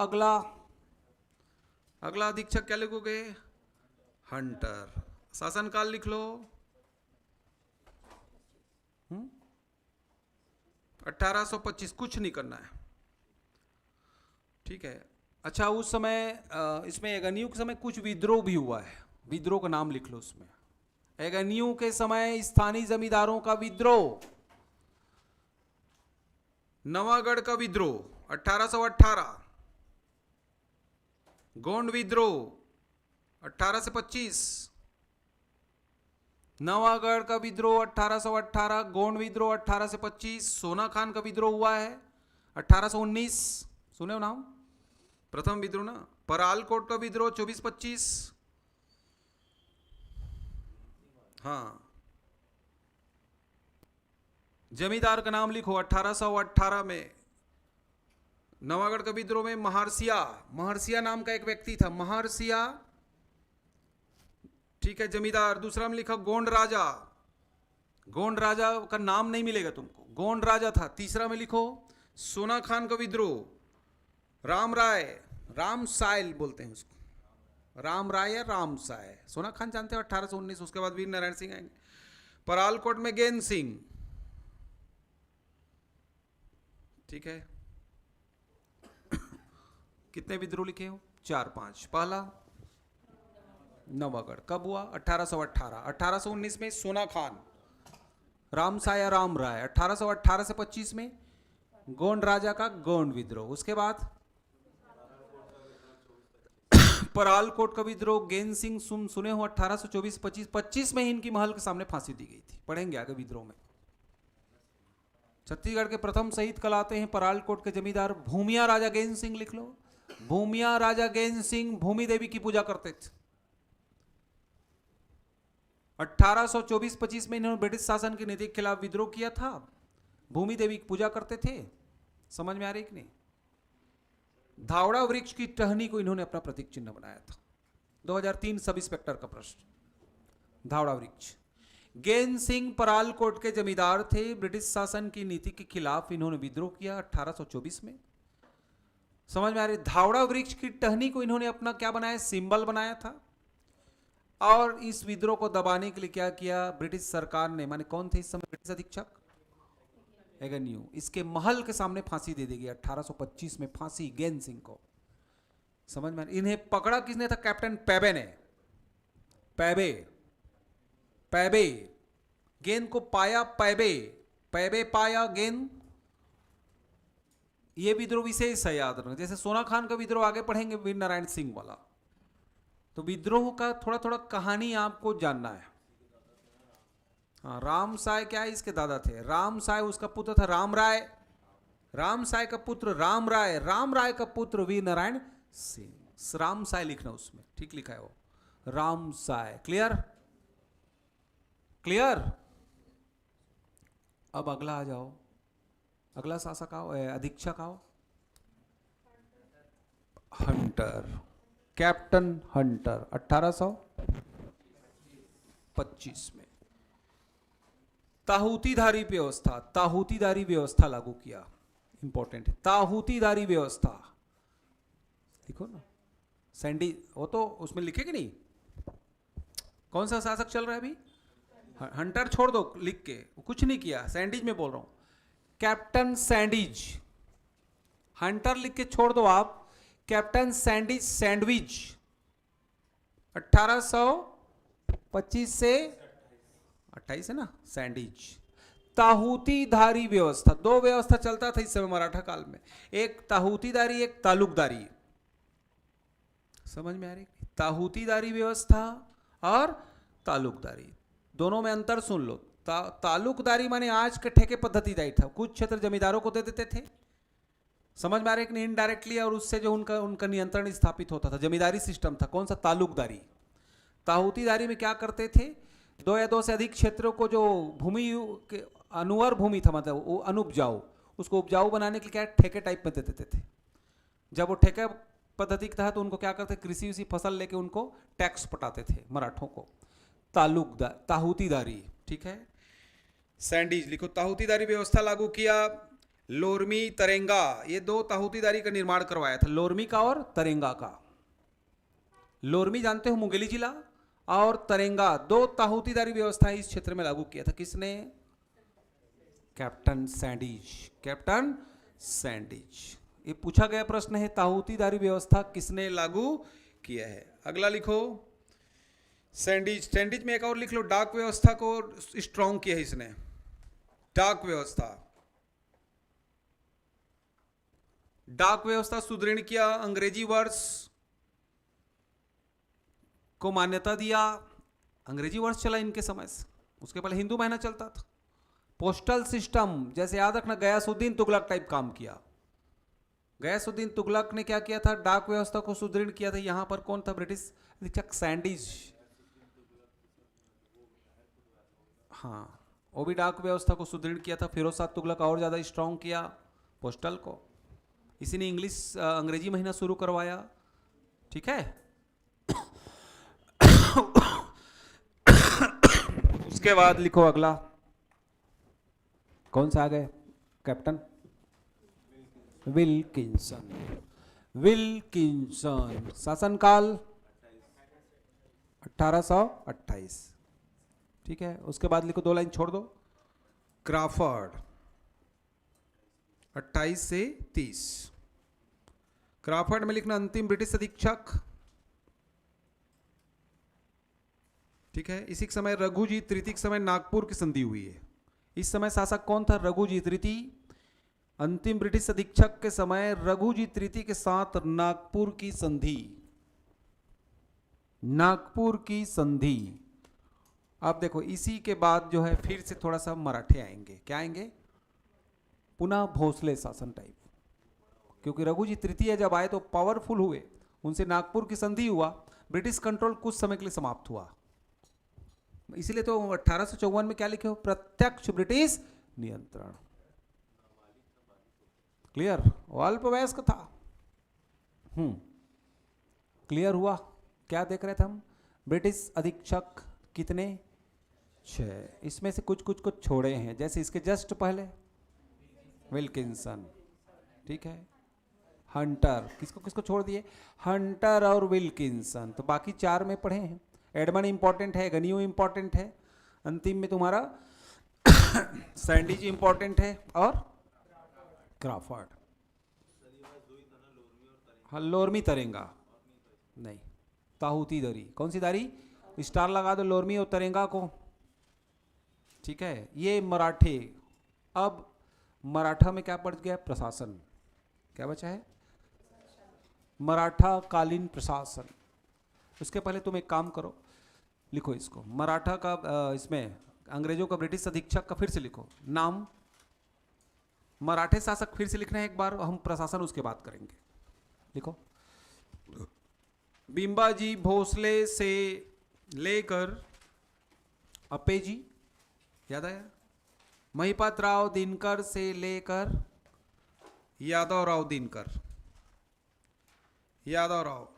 अगला अधीक्षक क्या लिखोगे? हंटर। शासनकाल लिख लो। 1825। कुछ नहीं करना है, ठीक है। अच्छा, उस समय इसमें एगनियू के समय कुछ विद्रोह भी हुआ है। विद्रोह का नाम लिख लो उसमें। एगनियू के समय स्थानीय जमींदारों का विद्रोह, नवागढ़ का विद्रोह 1818, गोंड विद्रोह 18 से 25, नवागढ़ का विद्रोह 1818, गोंड विद्रोह 18 से 25, सोना खान का विद्रोह हुआ है 1819। सुने हो नाम? प्रथम विद्रोह ना। परालकोट का विद्रोह 24-25। हाँ, जमींदार का नाम लिखो। 1818 में नवागढ़ का विद्रोह में महर्षिया नाम का एक व्यक्ति था, महर्षिया, ठीक है, जमींदार। दूसरा में लिखा गोंड राजा। गोंड राजा का नाम नहीं मिलेगा तुमको, गोंड राजा था। तीसरा में लिखो सोना खान का विद्रोह, राम राय, राम सायल बोलते हैं उसको, राम राय या राम साय। सोना खान जानते हो? 1819। उसके बाद वीर नारायण सिंह आएंगे। परालकोट में गेंद सिंह, ठीक है। कितने विद्रोह लिखे हो? 4-5। पहला नवागढ़ कब हुआ? 1818। 1819 में सोना खान, राम साया, राम राय। 1818 से 25 में गोंड राजा का गोंड विद्रोह। उसके बाद परालकोट का विद्रोह, गेंद सिंह सुने हो? 1824-25। 25 में ही इनकी महल के सामने फांसी दी गई थी। पढ़ेंगे आगे विद्रोह में। छत्तीसगढ़ के प्रथम शहीद कहलाते हैं परालकोट के जमींदार भूमिया राजा गेंद सिंह। लिख लो, भूमिया राजा गेंद सिंह भूमि देवी की पूजा करते थे। 1824-25 में इन्होंने ब्रिटिश शासन की नीति के खिलाफ विद्रोह किया था। भूमि देवी की पूजा करते थे। समझ में आ रही कि नहीं? धावड़ा वृक्ष की टहनी को इन्होंने अपना प्रतीक चिन्ह बनाया था। 2003 सब इंस्पेक्टर का प्रश्न। धावड़ा वृक्ष। गेंद सिंह परालकोट के जमींदार थे। ब्रिटिश शासन की नीति के खिलाफ इन्होंने विद्रोह किया 1824 में। समझ में आ रही? धावड़ा वृक्ष की टहनी को इन्होंने अपना क्या बनाया? सिंबल बनाया था। और इस विद्रोह को दबाने के लिए क्या किया ब्रिटिश सरकार ने? माने कौन थे इस समय ब्रिटिश अधीक्षक? एगन्यू। इसके महल के सामने फांसी दे दी गई 1825 में। फांसी गेंद सिंह को। समझ में? इन्हें पकड़ा किसने था? कैप्टन पैबे ने। पैबे, पैबे। गेंद को पाया पैबे, पैबे पाया गेंद। ये विद्रोह विशेष है, याद रखना। जैसे सोना खान का विद्रोह आगे पढ़ेंगे, वीर नारायण सिंह वाला। तो विद्रोह का थोड़ा थोड़ा कहानी आपको जानना है। हाँ, राम साय क्या है? इसके दादा थे। राम साय उसका पुत्र था राम राय। राम साय का पुत्र राम राय, राम राय का पुत्र वीर नारायण सिंह। राम साय लिखना उसमें, ठीक लिखा है वो, राम साय। क्लियर? क्लियर? अब अगला आ जाओ। अगला शासक आओ, अधीक्षक आओ। हंटर, कैप्टन हंटर 1825 में। ताहूतीदारी व्यवस्था, ताहूतीदारी व्यवस्था लागू किया। इंपॉर्टेंट है ताहूतीदारी व्यवस्था। देखो ना सैंडी, वो तो उसमें लिखे कि नहीं? कौन सा शासक चल रहा है अभी? हंटर छोड़ दो लिख के, कुछ नहीं किया। सैंडीज में बोल रहा हूं, कैप्टन सैंडीज। हंटर लिख के छोड़ दो आप। कैप्टन सैंडीज सैंडविच 1825 से 28 है ना? सैंडीज। ताहूतीदारी व्यवस्था, दो व्यवस्था चलता था इस समय मराठा काल में, एक ताहूतीदारी, एक तालुकदारी। समझ में आ रही? ताहूतीदारी व्यवस्था और तालुकदारी, दोनों में अंतर सुन लो। तालुकदारी माने आज के ठेके पद्धतिदारी था। कुछ क्षेत्र जमींदारों को दे देते थे, समझ में आ रहा है कि नहीं? इनडायरेक्टली, और उससे जो उनका नियंत्रण स्थापित होता था, जमींदारी सिस्टम था। कौन सा? तालुकदारी। ताहूतीदारी में क्या करते थे? दो या दो से अधिक क्षेत्रों को, जो भूमि के अनुवर भूमि था, मतलब वो अनुपजाऊ, उसको उपजाऊ बनाने के लिए क्या ठेके टाइप में दे देते थे। जब वो ठेके पद्धति के तहत उनको क्या करते? कृषि उसी फसल लेके उनको टैक्स पटाते थे मराठों को। ताहूतीदारी, ठीक है। सैंडीज लिखो, ताहूतीदारी व्यवस्था लागू किया। लोरमी तरेंगा, ये दो ताहूतीदारी का निर्माण करवाया था, लोरमी का और तरेंगा का। लोरमी जानते हो मुंगेली जिला, और तरेंगा, दो ताहूतीदारी व्यवस्था इस क्षेत्र में लागू किया था। किसने? कैप्टन सैंडीज। कैप्टन सैंडीज। ये पूछा गया प्रश्न है, ताहूतीदारी व्यवस्था किसने लागू किया है। अगला लिखो सैंडीज। सैंडीज में एक और लिख लो, डाक व्यवस्था को स्ट्रॉन्ग किया है इसने। डाक व्यवस्था, डाक व्यवस्था सुदृढ़ किया, अंग्रेजी वर्ष को मान्यता दिया। अंग्रेजी वर्ष चला इनके समय से, उसके पहले हिंदू महीना चलता था। पोस्टल सिस्टम, जैसे याद रखना, गयासुद्दीन तुगलक टाइप काम किया। गयासुद्दीन तुगलक ने क्या किया था? डाक व्यवस्था को सुदृढ़ किया था। यहां पर कौन था? ब्रिटिश अधीक्षक सैंडीज। हाँ, वो भी डाक व्यवस्था को सुदृढ़ किया था। फिरोज शाह तुगलक और ज़्यादा स्ट्रांग किया पोस्टल को। इसी ने अंग्रेजी महीना शुरू करवाया, ठीक है। उसके बाद लिखो अगला, कौन सा आ गए? Captain Wilkinson. विल्किंसन शासनकाल 1828, ठीक है। उसके बाद लिखो, दो लाइन छोड़ दो। क्राफर्ड 28 से 30। क्राफर्ड में लिखना अंतिम ब्रिटिश अधीक्षक, ठीक है। इसी समय रघुजीत तृतीय के समय नागपुर की संधि हुई है। इस समय शासक कौन था? रघुजीत तृतीय। अंतिम ब्रिटिश अधीक्षक के समय रघुजीत तृतीय के साथ नागपुर की संधि। नागपुर की संधि। अब देखो, इसी के बाद जो है फिर से थोड़ा सा मराठे आएंगे। क्या आएंगे? पुनः भोसले शासन टाइप, क्योंकि रघुजी तृतीय जब आए तो पावरफुल हुए, उनसे नागपुर की संधि हुआ, ब्रिटिश कंट्रोल कुछ समय के लिए समाप्त हुआ। इसीलिए तो 1854 में क्या लिखे हो? प्रत्यक्ष ब्रिटिश नियंत्रण। क्लियर? अल्पवयस्क था। क्लियर हुआ? क्या देख रहे थे हम? ब्रिटिश अधीक्षक कितने? 6। इसमें से कुछ कुछ कुछ छोड़े हैं, जैसे इसके जस्ट पहले विल्किंसन, ठीक है। हंटर, किसको किसको छोड़ दिए? हंटर और विल्किंसन। तो बाकी 4 में पढ़े हैं। एडमंड इंपॉर्टेंट है, गनियो इंपॉर्टेंट है, अंतिम में तुम्हारा सैंडीज इंपॉर्टेंट है, और क्राफर्ड। हाँ, लोरमी तरेंगा नहीं, ताहूती दरी। कौन सी दारी? स्टार लगा दो लोरमी और तरेंगा को, ठीक है। ये मराठे। अब मराठा में क्या पड़ गया? प्रशासन। क्या बचा है? मराठा कालीन प्रशासन। उसके पहले तुम एक काम करो, लिखो इसको, मराठा का इसमें अंग्रेजों का ब्रिटिश अधीक्षक का फिर से लिखो नाम। मराठे शासक फिर से लिखना है एक बार, हम प्रशासन उसके बाद करेंगे। लिखो, बिंबाजी भोसले से लेकर अप्पेजी, याद आया? महिपात राव दिनकर से लेकर यादव राव दिनकर, यादव राव,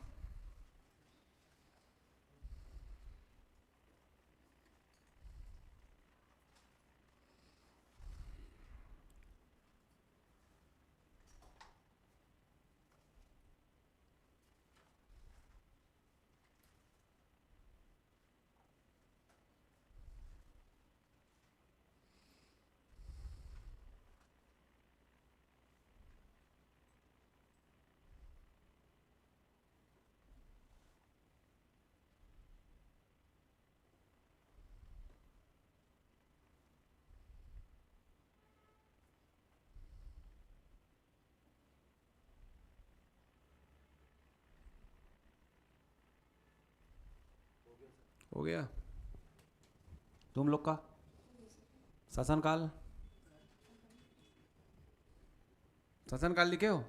हो गया तुम लोग का शासनकाल? शासनकाल लिखे हो?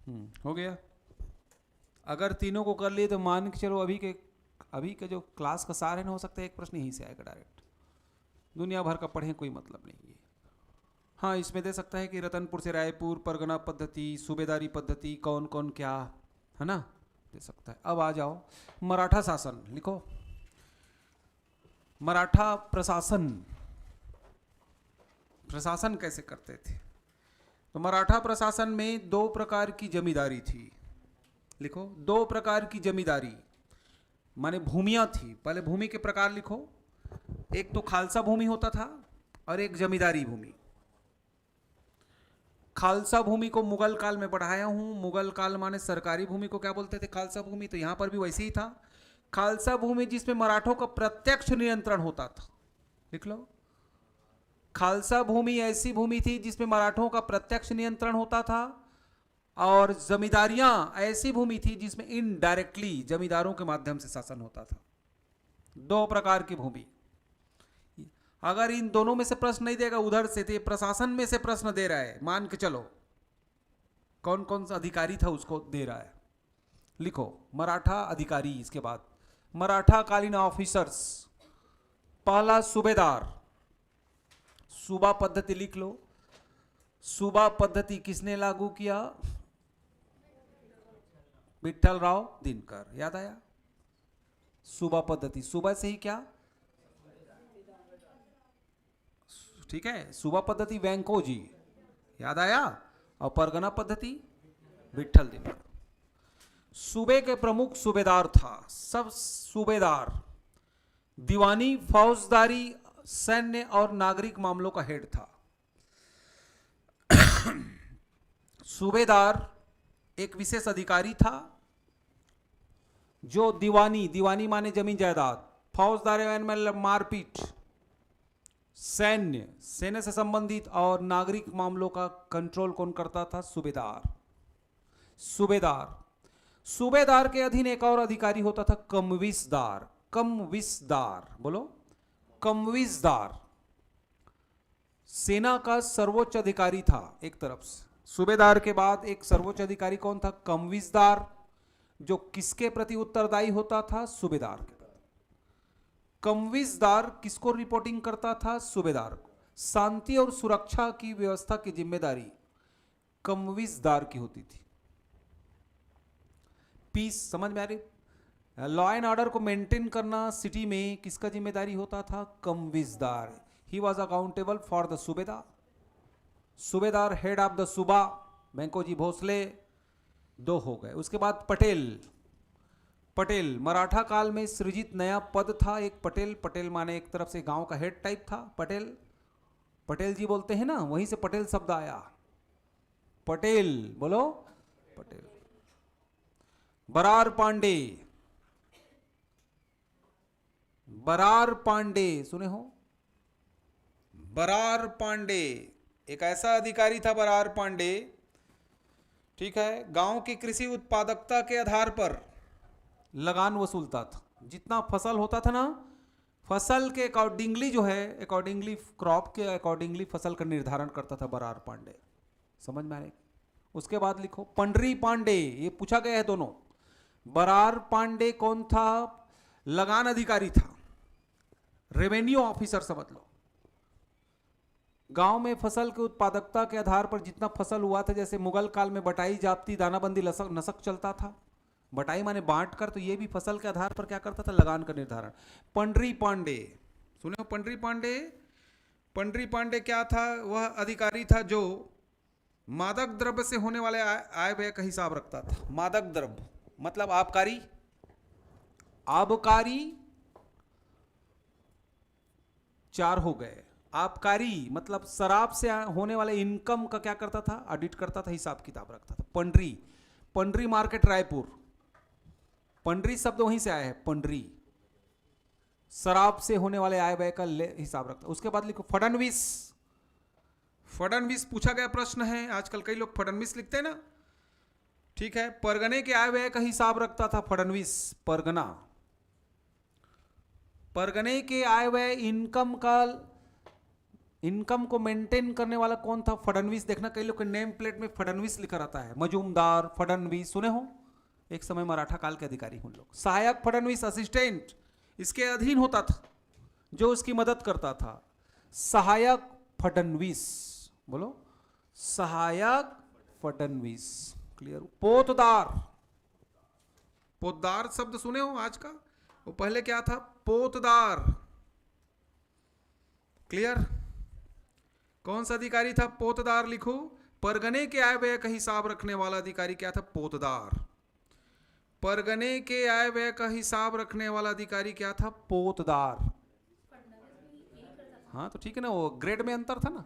हो गया। अगर तीनों को कर लिए तो मान के चलो अभी के जो क्लास का सार है ना, हो सकता है एक प्रश्न यहीं से आएगा डायरेक्ट, दुनिया भर का पढ़ें कोई मतलब नहीं है। हाँ, इसमें दे सकता है कि रतनपुर से रायपुर, परगना पद्धति, सूबेदारी पद्धति, कौन कौन क्या, है ना, दे सकता है। अब आ जाओ मराठा शासन, लिखो मराठा प्रशासन। प्रशासन कैसे करते थे? तो मराठा प्रशासन में दो प्रकार की जमींदारी थी, लिखो, दो प्रकार की जमींदारी माने भूमियां थी। पहले भूमि के प्रकार लिखो, एक तो खालसा भूमि होता था और एक जमींदारी भूमि। खालसा भूमि को मुगल काल में बढ़ाया हूं। मुगल काल माने सरकारी भूमि को क्या बोलते थे? खालसा भूमि। तो यहां पर भी वैसे ही था, खालसा भूमि जिसमें मराठों का प्रत्यक्ष नियंत्रण होता था। लिख लो, खालसा भूमि ऐसी भूमि थी जिसमें मराठों का प्रत्यक्ष नियंत्रण होता था, और जमींदारियां ऐसी भूमि थी जिसमें इनडायरेक्टली जमींदारों के माध्यम से शासन होता था। दो प्रकार की भूमि। अगर इन दोनों में से प्रश्न नहीं देगा उधर से, तो ये प्रशासन में से प्रश्न दे रहा है, मान के चलो कौन कौन सा अधिकारी था उसको दे रहा है। लिखो मराठा अधिकारी, इसके बाद मराठा कालीन ऑफिसर्स। पहला सूबेदार, सूबा पद्धति लिख लो। सूबा पद्धति किसने लागू किया? विठल राव दिनकर। याद आया? सूबा पद्धति, सूबा से ही क्या, ठीक है, सूबा पद्धति वेंको जी, याद आया। और परगना पद्धति विठल दिनकर। सूबे के प्रमुख सूबेदार था, सब सूबेदार दीवानी, फौजदारी, सैन्य और नागरिक मामलों का हेड था। सूबेदार एक विशेष अधिकारी था जो दीवानी, दीवानी माने जमीन जायदाद, फौजदारी मतलब मारपीट, सैन्य, सेना से संबंधित और नागरिक मामलों का कंट्रोल कौन करता था? सूबेदार। सूबेदार, सूबेदार के अधीन एक और अधिकारी होता था कमविसदार। कमविसदार बोलो, कमविसदार सेना का सर्वोच्च अधिकारी था एक तरफ से। सूबेदार के बाद एक सर्वोच्च अधिकारी कौन था? कमविसदार, जो किसके प्रति उत्तरदायी होता था? सूबेदार के प्रति। कमविसदार किसको रिपोर्टिंग करता था? सूबेदार को। शांति और सुरक्षा की व्यवस्था की जिम्मेदारी कमविसदार की होती थी। पीस, समझ में आ रही? लॉ एंड ऑर्डर को मेंटेन करना सिटी में किसका जिम्मेदारी होता था? Kamavisdar. He was accountable for the subedar. Subedar head of the सूबा, वेंको जी भोसले। दो हो गए। उसके बाद पटेल। पटेल मराठा काल में सृजित नया पद था एक पटेल। पटेल माने एक तरफ से गांव का हेड टाइप था पटेल। पटेल जी बोलते हैं ना, वहीं से पटेल शब्द आया। पटेल बोलो, पटेल। बरार पांडे, बरार पांडे सुने हो? बरार पांडे एक ऐसा अधिकारी था, बरार पांडे, ठीक है, गांव की कृषि उत्पादकता के आधार पर लगान वसूलता था। जितना फसल होता था ना, फसल के अकॉर्डिंगली जो है, अकॉर्डिंगली क्रॉप के अकॉर्डिंगली फसल का निर्धारण करता था बरार पांडे। समझ में आ रहा है? उसके बाद लिखो पंडरी पांडे, ये पूछा गया है दोनों। बरार पांडे कौन था? लगान अधिकारी था, रेवेन्यू ऑफिसर समझ लो। गांव में फसल की उत्पादकता के आधार पर जितना फसल हुआ था, जैसे मुगल काल में बटाई, जाप्ती, दानाबंदी, नसक चलता था। बटाई माने बांट कर, तो ये भी फसल के आधार पर क्या करता था? लगान का निर्धारण। पंडरी पांडे सुने हो? पंडरी पांडे, पंडरी पांडे क्या था? वह अधिकारी था जो मादक द्रव्य से होने वाले आय व्यय का हिसाब रखता था। मादक द्रव्य मतलब आबकारी। आबकारी चार हो गए। आबकारी मतलब शराब से होने वाले इनकम का क्या करता था? ऑडिट करता था, हिसाब किताब रखता था। पंडरी, पंडरी मार्केट रायपुर। पंडरी शब्द वहीं से आया है, पंडरी, शराब से होने वाले आय व्यय का हिसाब रखता। उसके बाद लिखो फडणवीस। फडणवीस पूछा गया प्रश्न है, आजकल कई लोग फडणवीस लिखते हैं ना, ठीक है। परगने के आय व्यय का हिसाब रखता था फडणवीस। परगना, परगने के आय व्यय इनकम का इनकम को मेंटेन करने वाला कौन था? फडणवीस। देखना कई लोग के नेम प्लेट में फडणवीस लिखा रहता है, मजूमदार, फडणवीस, सुने हो? एक समय मराठा काल के अधिकारी हम लोग। सहायक फडणवीस, असिस्टेंट, इसके अधीन होता था, जो उसकी मदद करता था। सहायक फडणवीस, बोलो सहायक फडणवीस। क्लियर? पोतदार, पोतदार शब्द सुने हो आज का? वो पहले क्या था? पोतदार। क्लियर? कौन सा अधिकारी था पोतदार? लिखो, परगने के आय व्यय का हिसाब रखने वाला अधिकारी क्या था? पोतदार। परगने के आय व्यय का हिसाब रखने वाला अधिकारी क्या था? पोतदार। हाँ तो ठीक है ना, वो ग्रेड में अंतर था ना।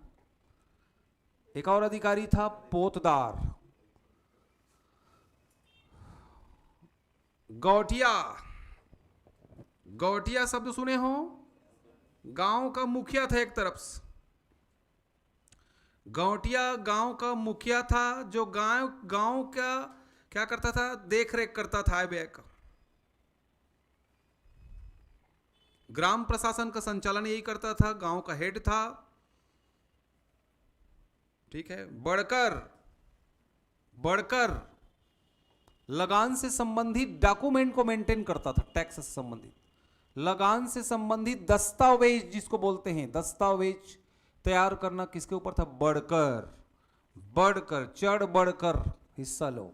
एक और अधिकारी था पोतदार। गौटिया, गौटिया शब्द सुने हो? गांव का मुखिया था एक तरफ से। गौटिया गांव का मुखिया था, जो गांव का क्या करता था? देख रेख करता था आय व्यय का। ग्राम प्रशासन का संचालन यही करता था, गांव का हेड था। ठीक है। बढ़कर, बढ़कर लगान से संबंधित डॉक्यूमेंट को मेंटेन करता था, टैक्स से संबंधित, लगान से संबंधित दस्तावेज जिसको बोलते हैं, दस्तावेज तैयार करना किसके ऊपर था? बढ़कर। बढ़कर, चढ़ बढ़कर हिस्सा लो,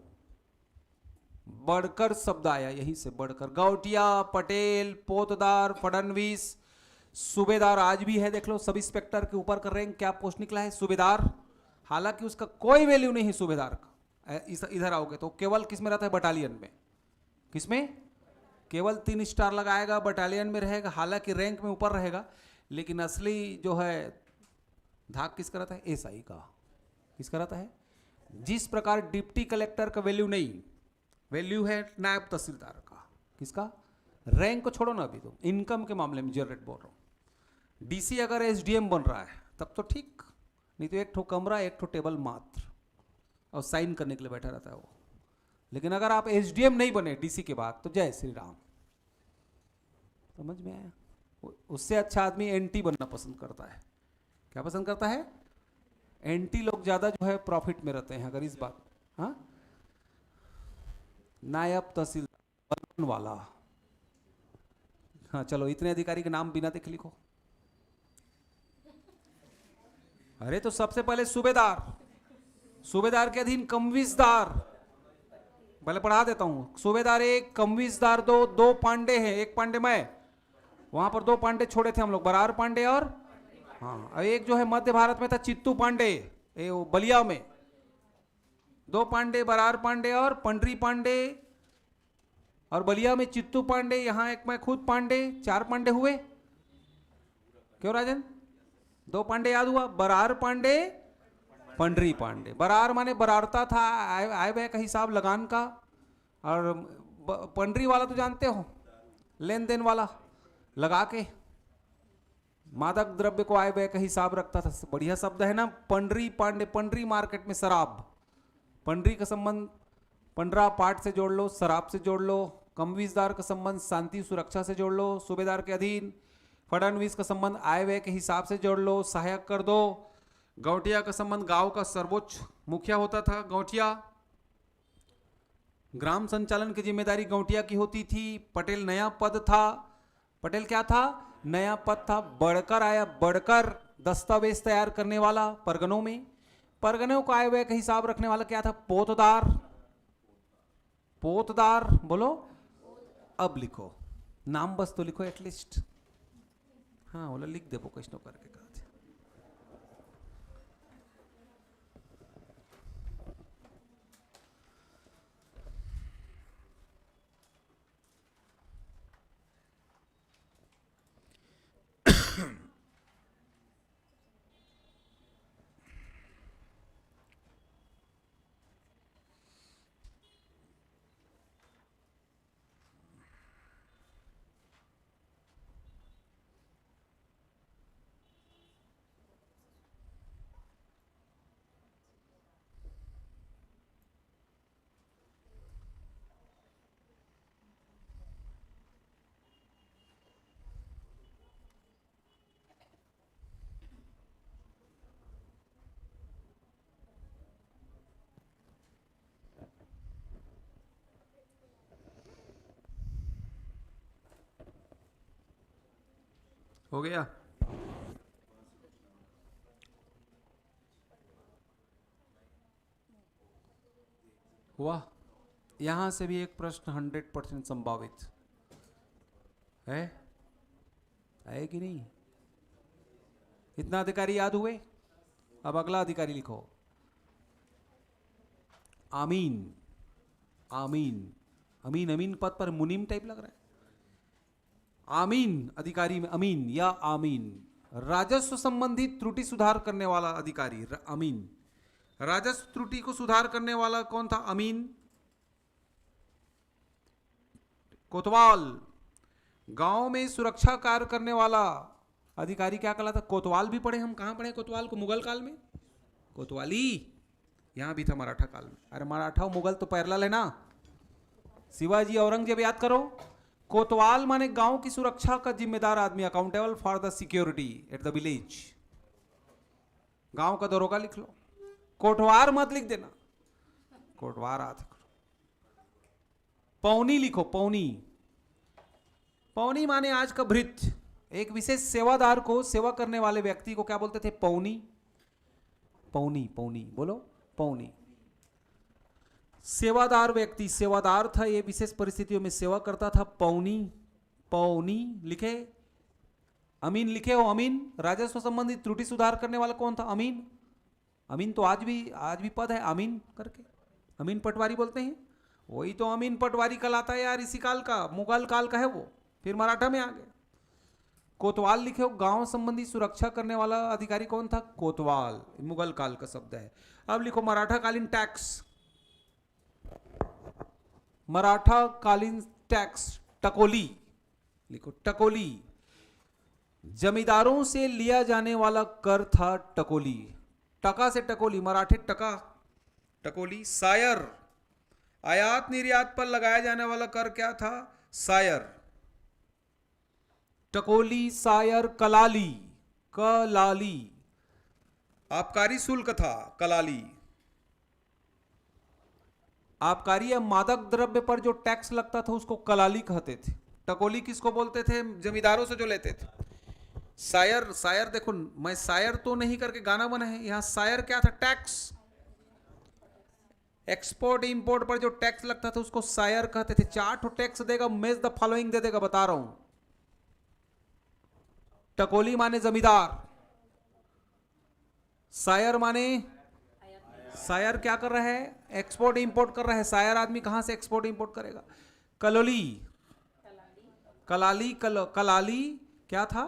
बढ़कर शब्द आया यहीं से, बढ़कर। गौटिया, पटेल, पोतदार, फडणवीस, सूबेदार आज भी है, देख लो। सब इंस्पेक्टर के ऊपर कर रैंक क्या पोस्ट निकला है? सूबेदार। हालांकि उसका कोई वैल्यू नहीं है सूबेदार का। इधर आओगे तो केवल किस में रहता है? बटालियन में। किसमें? केवल 3 स्टार लगाएगा, बटालियन में रहेगा, हालांकि रैंक में ऊपर रहेगा, लेकिन असली जो है धाक किसका रहता है? एसआई का। किसका रहता है? जिस प्रकार डिप्टी कलेक्टर का वैल्यू नहीं, वैल्यू है नायब तहसीलदार का। किसका? रैंक को छोड़ो ना, अभी तो इनकम के मामले में जनरेट बोल रहा हूं। डीसी अगर एसडीएम बन रहा है तब तो ठीक, नहीं तो एक ठो कमरा, एक ठो टेबल मात्र, और साइन करने के लिए बैठा रहता है वो। लेकिन अगर आप एसडीएम नहीं बने डीसी के बाद तो जय श्री राम। समझ में आया? उससे अच्छा आदमी एनटी बनना पसंद करता है। क्या पसंद करता है? एनटी लोग ज्यादा जो है प्रॉफिट में रहते हैं। अगर इस बात, हाँ, नायब तहसीलदार वाला। हाँ चलो, इतने अधिकारी के नाम बिना देख लिखो। अरे तो सबसे पहले सूबेदार, सूबेदार के अधीन कमविसदार, पहले पढ़ा देता हूं। सूबेदार 1, कमविसदार 2, 2 पांडे हैं, एक पांडे मैं, वहां पर 2 पांडे छोड़े थे हम लोग, बरार पांडे और, हाँ, एक जो है मध्य भारत में था चित्तू पांडे, वो बलिया में। 2 पांडे, बरार पांडे और पंडरी पांडे, और बलिया में चित्तू पांडे, यहां एक मैं खुद पांडे, 4 पांडे हुए। क्यों राजन? 2 पांडे याद हुआ? बरार पांडे, पंडरी पांडे। बरार माने बरारता था, आय व्यय का हिसाब लगान का, और पंडरी वाला तो जानते हो, लेन देन वाला, लगा के मादक द्रव्य को आय व्यय का हिसाब रखता था। बढ़िया शब्द है ना, पंडरी पांडे। पंडरी मार्केट में शराब, पंडरी का संबंध पंडरा पाठ से जोड़ लो, शराब से जोड़ लो। कमविसदार का संबंध शांति सुरक्षा से जोड़ लो, सूबेदार के अधीन। फडणवीस का संबंध आय व्यय के हिसाब से जोड़ लो, सहायक कर दो। गौटिया का संबंध गांव का सर्वोच्च मुखिया होता था, गौटिया। ग्राम संचालन की जिम्मेदारी गौटिया की होती थी। पटेल नया पद था। पटेल क्या था? नया पद था। बढ़कर आया, बढ़कर दस्तावेज तैयार करने वाला परगनों में। परगनों का आय व्यय का हिसाब रखने वाला क्या था? पोतदार। पोतदार बोलो। अब लिखो नाम, बस तो लिखो एटलीस्ट। हाँ बोला लिख दे कैसे करके कहा। हो गया? हुआ? यहां से भी एक प्रश्न 100% संभावित है कि नहीं? इतना अधिकारी याद हुए? अब अगला अधिकारी लिखो। आमीन। आमीन अमीन अमीन पद पर मुनीम टाइप लग रहा है। आमीन अधिकारी में अमीन या आमीन, राजस्व संबंधी त्रुटि सुधार करने वाला अधिकारी अमीन। राजस्व त्रुटि को सुधार करने वाला कौन था? अमीन। कोतवाल। गांव में सुरक्षा कार्य करने वाला अधिकारी क्या कहलाता? कोतवाल भी पढ़े हम। कहां पढ़े कोतवाल को? मुगल काल में कोतवाली। यहां भी था मराठा काल में। अरे मराठा मुगल तो पैरेलल है ना। शिवाजी औरंगजेब याद करो। कोतवाल माने गांव की सुरक्षा का जिम्मेदार आदमी, accountable for the security at the village. गांव का दरोगा लिख लो। कोटवार मत लिख देना, कोटवार आते। पौनी लिखो। पौनी। पौनी माने आज का भृत्य। एक विशेष सेवादार को, सेवा करने वाले व्यक्ति को क्या बोलते थे? पौनी। पौनी पौनी बोलो। पौनी। सेवादार व्यक्ति, सेवादार था, ये विशेष परिस्थितियों में सेवा करता था। पौनी। पौनी लिखे। अमीन लिखे हो। अमीन राजस्व संबंधी त्रुटि सुधार करने वाला कौन था? अमीन। अमीन तो आज भी पद है अमीन करके। अमीन पटवारी बोलते हैं। वही तो अमीन पटवारी कहलाता है यार, इसी काल का, मुगल काल का है वो, फिर मराठा में आ गया। कोतवाल लिखे हो। गांव संबंधी सुरक्षा करने वाला अधिकारी कौन था? कोतवाल। मुगल काल का शब्द है। अब लिखो मराठा कालीन टैक्स। मराठा कालीन टैक्स टकोली लिखो। टकोली जमींदारों से लिया जाने वाला कर था। टकोली। टका से टकोली, मराठी टका टकोली। सायर आयात निर्यात पर लगाया जाने वाला कर क्या था? सायर। टकोली, सायर, कलाली। कलाली आबकारी शुल्क था। कलाली आबकारी या मादक द्रव्य पर जो टैक्स लगता था उसको कलाली कहते थे। टकोली किसको बोलते थे? जमींदारों से जो लेते थे। सायर, सायर देखो, मैं सायर तो नहीं करके गाना बना है, यहां सायर क्या था? टैक्स। एक्सपोर्ट इंपोर्ट पर जो टैक्स लगता था उसको सायर कहते थे। 4 टैक्स देगा, मेज द फॉलोइंग दे देगा, बता रहा हूं। टकोली माने जमींदार। सायर माने, सायर क्या कर रहा है? एक्सपोर्ट इंपोर्ट कर रहा है। सायर आदमी कहां से एक्सपोर्ट इंपोर्ट करेगा? कलोली। कलाली कलाली क्या था?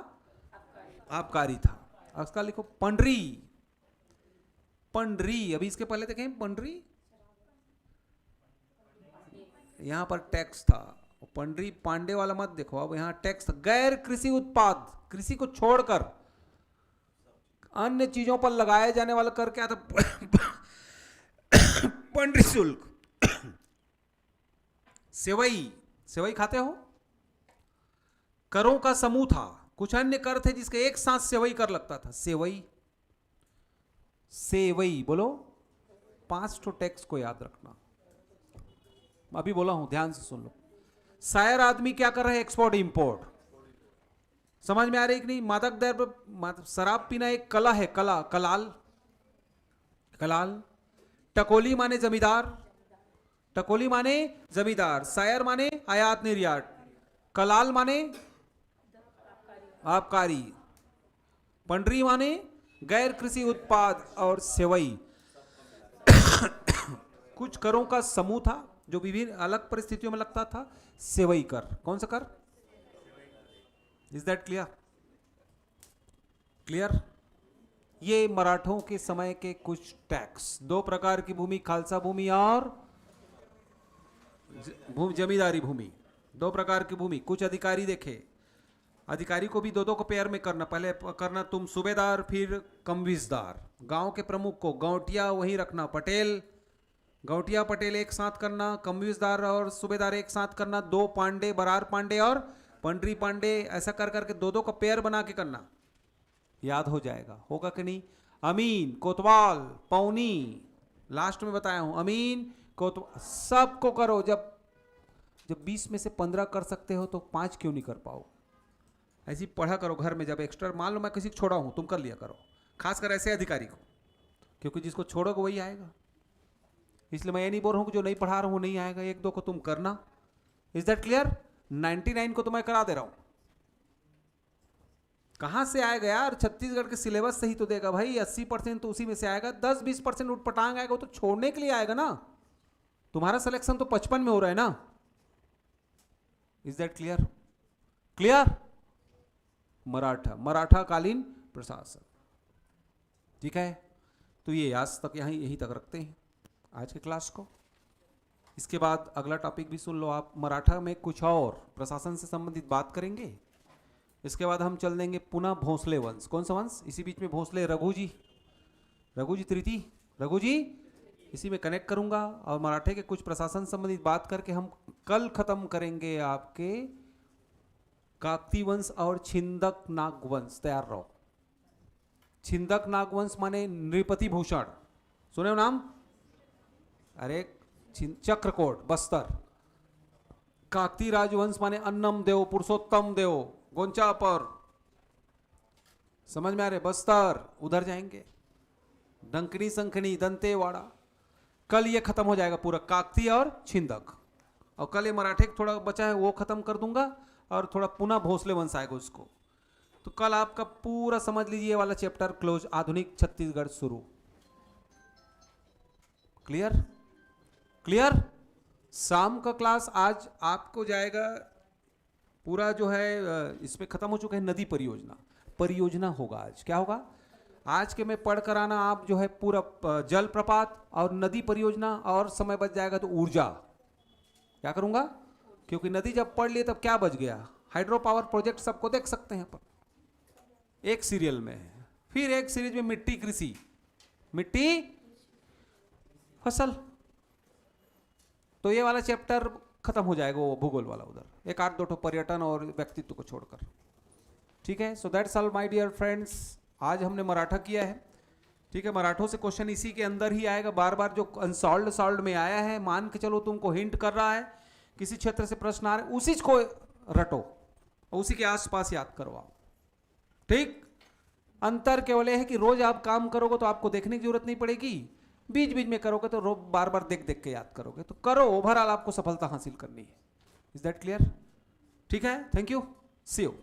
आबकारी था। उसका लिखो पंडरी। पंडरी अभी इसके पहले देखें पंडरी, यहां पर टैक्स था। पंडरी पांडे वाला मत देखो। अब यहां टैक्स गैर कृषि उत्पाद, कृषि को छोड़कर अन्य चीजों पर लगाए जाने वाला कर क्या था? पंडरी शुल्क। सेवई, सेवई खाते हो? करों का समूह था। कुछ अन्य कर थे जिसके एक साथ सेवई कर लगता था। सेवई। सेवई बोलो। 5 टैक्स को याद रखना। अभी बोला हूं, ध्यान से सुन लो। सायर आदमी क्या कर रहे हैं? Export import. समझ में आ रही कि नहीं? मादक द्रव्य, शराब पीना एक कला है। कला, कलाल। कलाल। टकोली माने जमींदार। टकोली माने जमींदार। सायर माने आयात निर्यात। कलाल माने आबकारी। पंडरी माने गैर कृषि उत्पाद। और सेवई कुछ करों का समूह था जो विभिन्न अलग परिस्थितियों में लगता था। सेवई कर। कौन सा कर? Is that clear? क्लियर? ये मराठों के समय के कुछ टैक्स। 2 प्रकार की भूमि, खालसा भूमि और जमींदारी भूमि। 2 प्रकार की भूमि। कुछ अधिकारी देखे, अधिकारी को भी 2-2 को पेयर में करना। पहले करना तुम सूबेदार, फिर कमविसदार। गांव के प्रमुख को गौटिया वहीं रखना। पटेल, गौटिया पटेल एक साथ करना। कमविसदार और सूबेदार एक साथ करना। 2 पांडे, बरार पांडे और पंडरी पांडे, ऐसा कर करके 2-2 का पेयर बना के करना। याद हो जाएगा। होगा कि नहीं? अमीन, कोतवाल, पौनी, लास्ट में बताया हूं। अमीन, कोतवाल सबको करो। जब 20 में से 15 कर सकते हो तो 5 क्यों नहीं कर पाओ? ऐसी पढ़ा करो घर में, जब एक्स्ट्रा मान लो मैं किसी को छोड़ा हूँ तुम कर लिया करो, खासकर ऐसे अधिकारी को, क्योंकि जिसको छोड़ोगे वही आएगा। इसलिए मैं ये नहीं बोल रहा हूँ कि जो नहीं पढ़ा रहा हूँ नहीं आएगा, एक दो को तुम करना। Is that clear? 99 को तो मैं करा दे रहा हूँ। कहाँ से आएगा यार, छत्तीसगढ़ के सिलेबस से ही तो देगा भाई। 80% तो उसी में से आएगा, 10-20% उठपटांग आएगा, वो तो छोड़ने के लिए आएगा ना। तुम्हारा सिलेक्शन तो 55 में हो रहा है ना। Is that clear? Clear? Maratha कालीन प्रशासन, ठीक है। तो ये आज तक यहीं तक रखते हैं आज के क्लास को। इसके बाद अगला टॉपिक भी सुन लो आप, मराठा में कुछ और प्रशासन से संबंधित बात करेंगे। इसके बाद हम चल देंगे पुनः भोसले वंश। कौन सा वंश? इसी बीच में भोसले, रघु जी तृतीय, रघु जी इसी में कनेक्ट करूंगा। और मराठे के कुछ प्रशासन संबंधित बात करके हम कल खत्म करेंगे आपके काकती वंश और छिंदक नाग वंश। तैयार रहो। छिंदक नाग वंश माने नृपति भूषण, सुने हो नाम? अरे चक्रकोट बस्तर। काकती राजवंश माने अन्नम देव, पुरुषोत्तम देव, गोंचा पर, समझ में आ रहे? बस्तर उधर जाएंगे। डंकनी संखनी दंतेवाड़ा। कल ये खत्म हो जाएगा पूरा काकती और छिंदक, और कल ये मराठे थोड़ा बचा है वो खत्म कर दूंगा, और थोड़ा पुनः भोसले वंश आएगा उसको। तो कल आपका पूरा समझ लीजिए ये वाला चैप्टर क्लोज, आधुनिक छत्तीसगढ़ शुरू। क्लियर? क्लियर? शाम का क्लास आज आपको जाएगा पूरा जो है, इसमें खत्म हो चुका है नदी परियोजना होगा आज। क्या होगा आज के में पढ़ कर आना आप, जो है पूरा जल प्रपात और नदी परियोजना, और समय बच जाएगा तो ऊर्जा। क्या करूंगा? क्योंकि नदी जब पढ़ लिए तब क्या बच गया, हाइड्रो पावर प्रोजेक्ट सबको देख सकते हैं अपन एक सीरियल में। फिर एक सीरीज में मिट्टी कृषि, मिट्टी फसल। तो ये वाला चैप्टर खत्म हो जाएगा, वो भूगोल वाला उधर, एक 8-2 पर्यटन और व्यक्तित्व को छोड़कर। ठीक है, so that's all my dear friends. आज हमने मराठा किया है, ठीक है। मराठों से क्वेश्चन इसी के अंदर ही आएगा, बार बार जो अनसॉल्व्ड में आया है, मान के चलो तुमको हिंट कर रहा है, किसी क्षेत्र से प्रश्न आ रहा है, उसी को रटो, उसी के आसपास याद करो आप, ठीक। अंतर केवल है कि रोज आप काम करोगे तो आपको देखने की जरूरत नहीं पड़ेगी, बीच बीच में करोगे तो रोज बार बार देख देख के याद करोगे। तो करो, ओवरऑल आपको सफलता हासिल करनी है। Is that clear? ठीक है, थैंक यू, सी यू।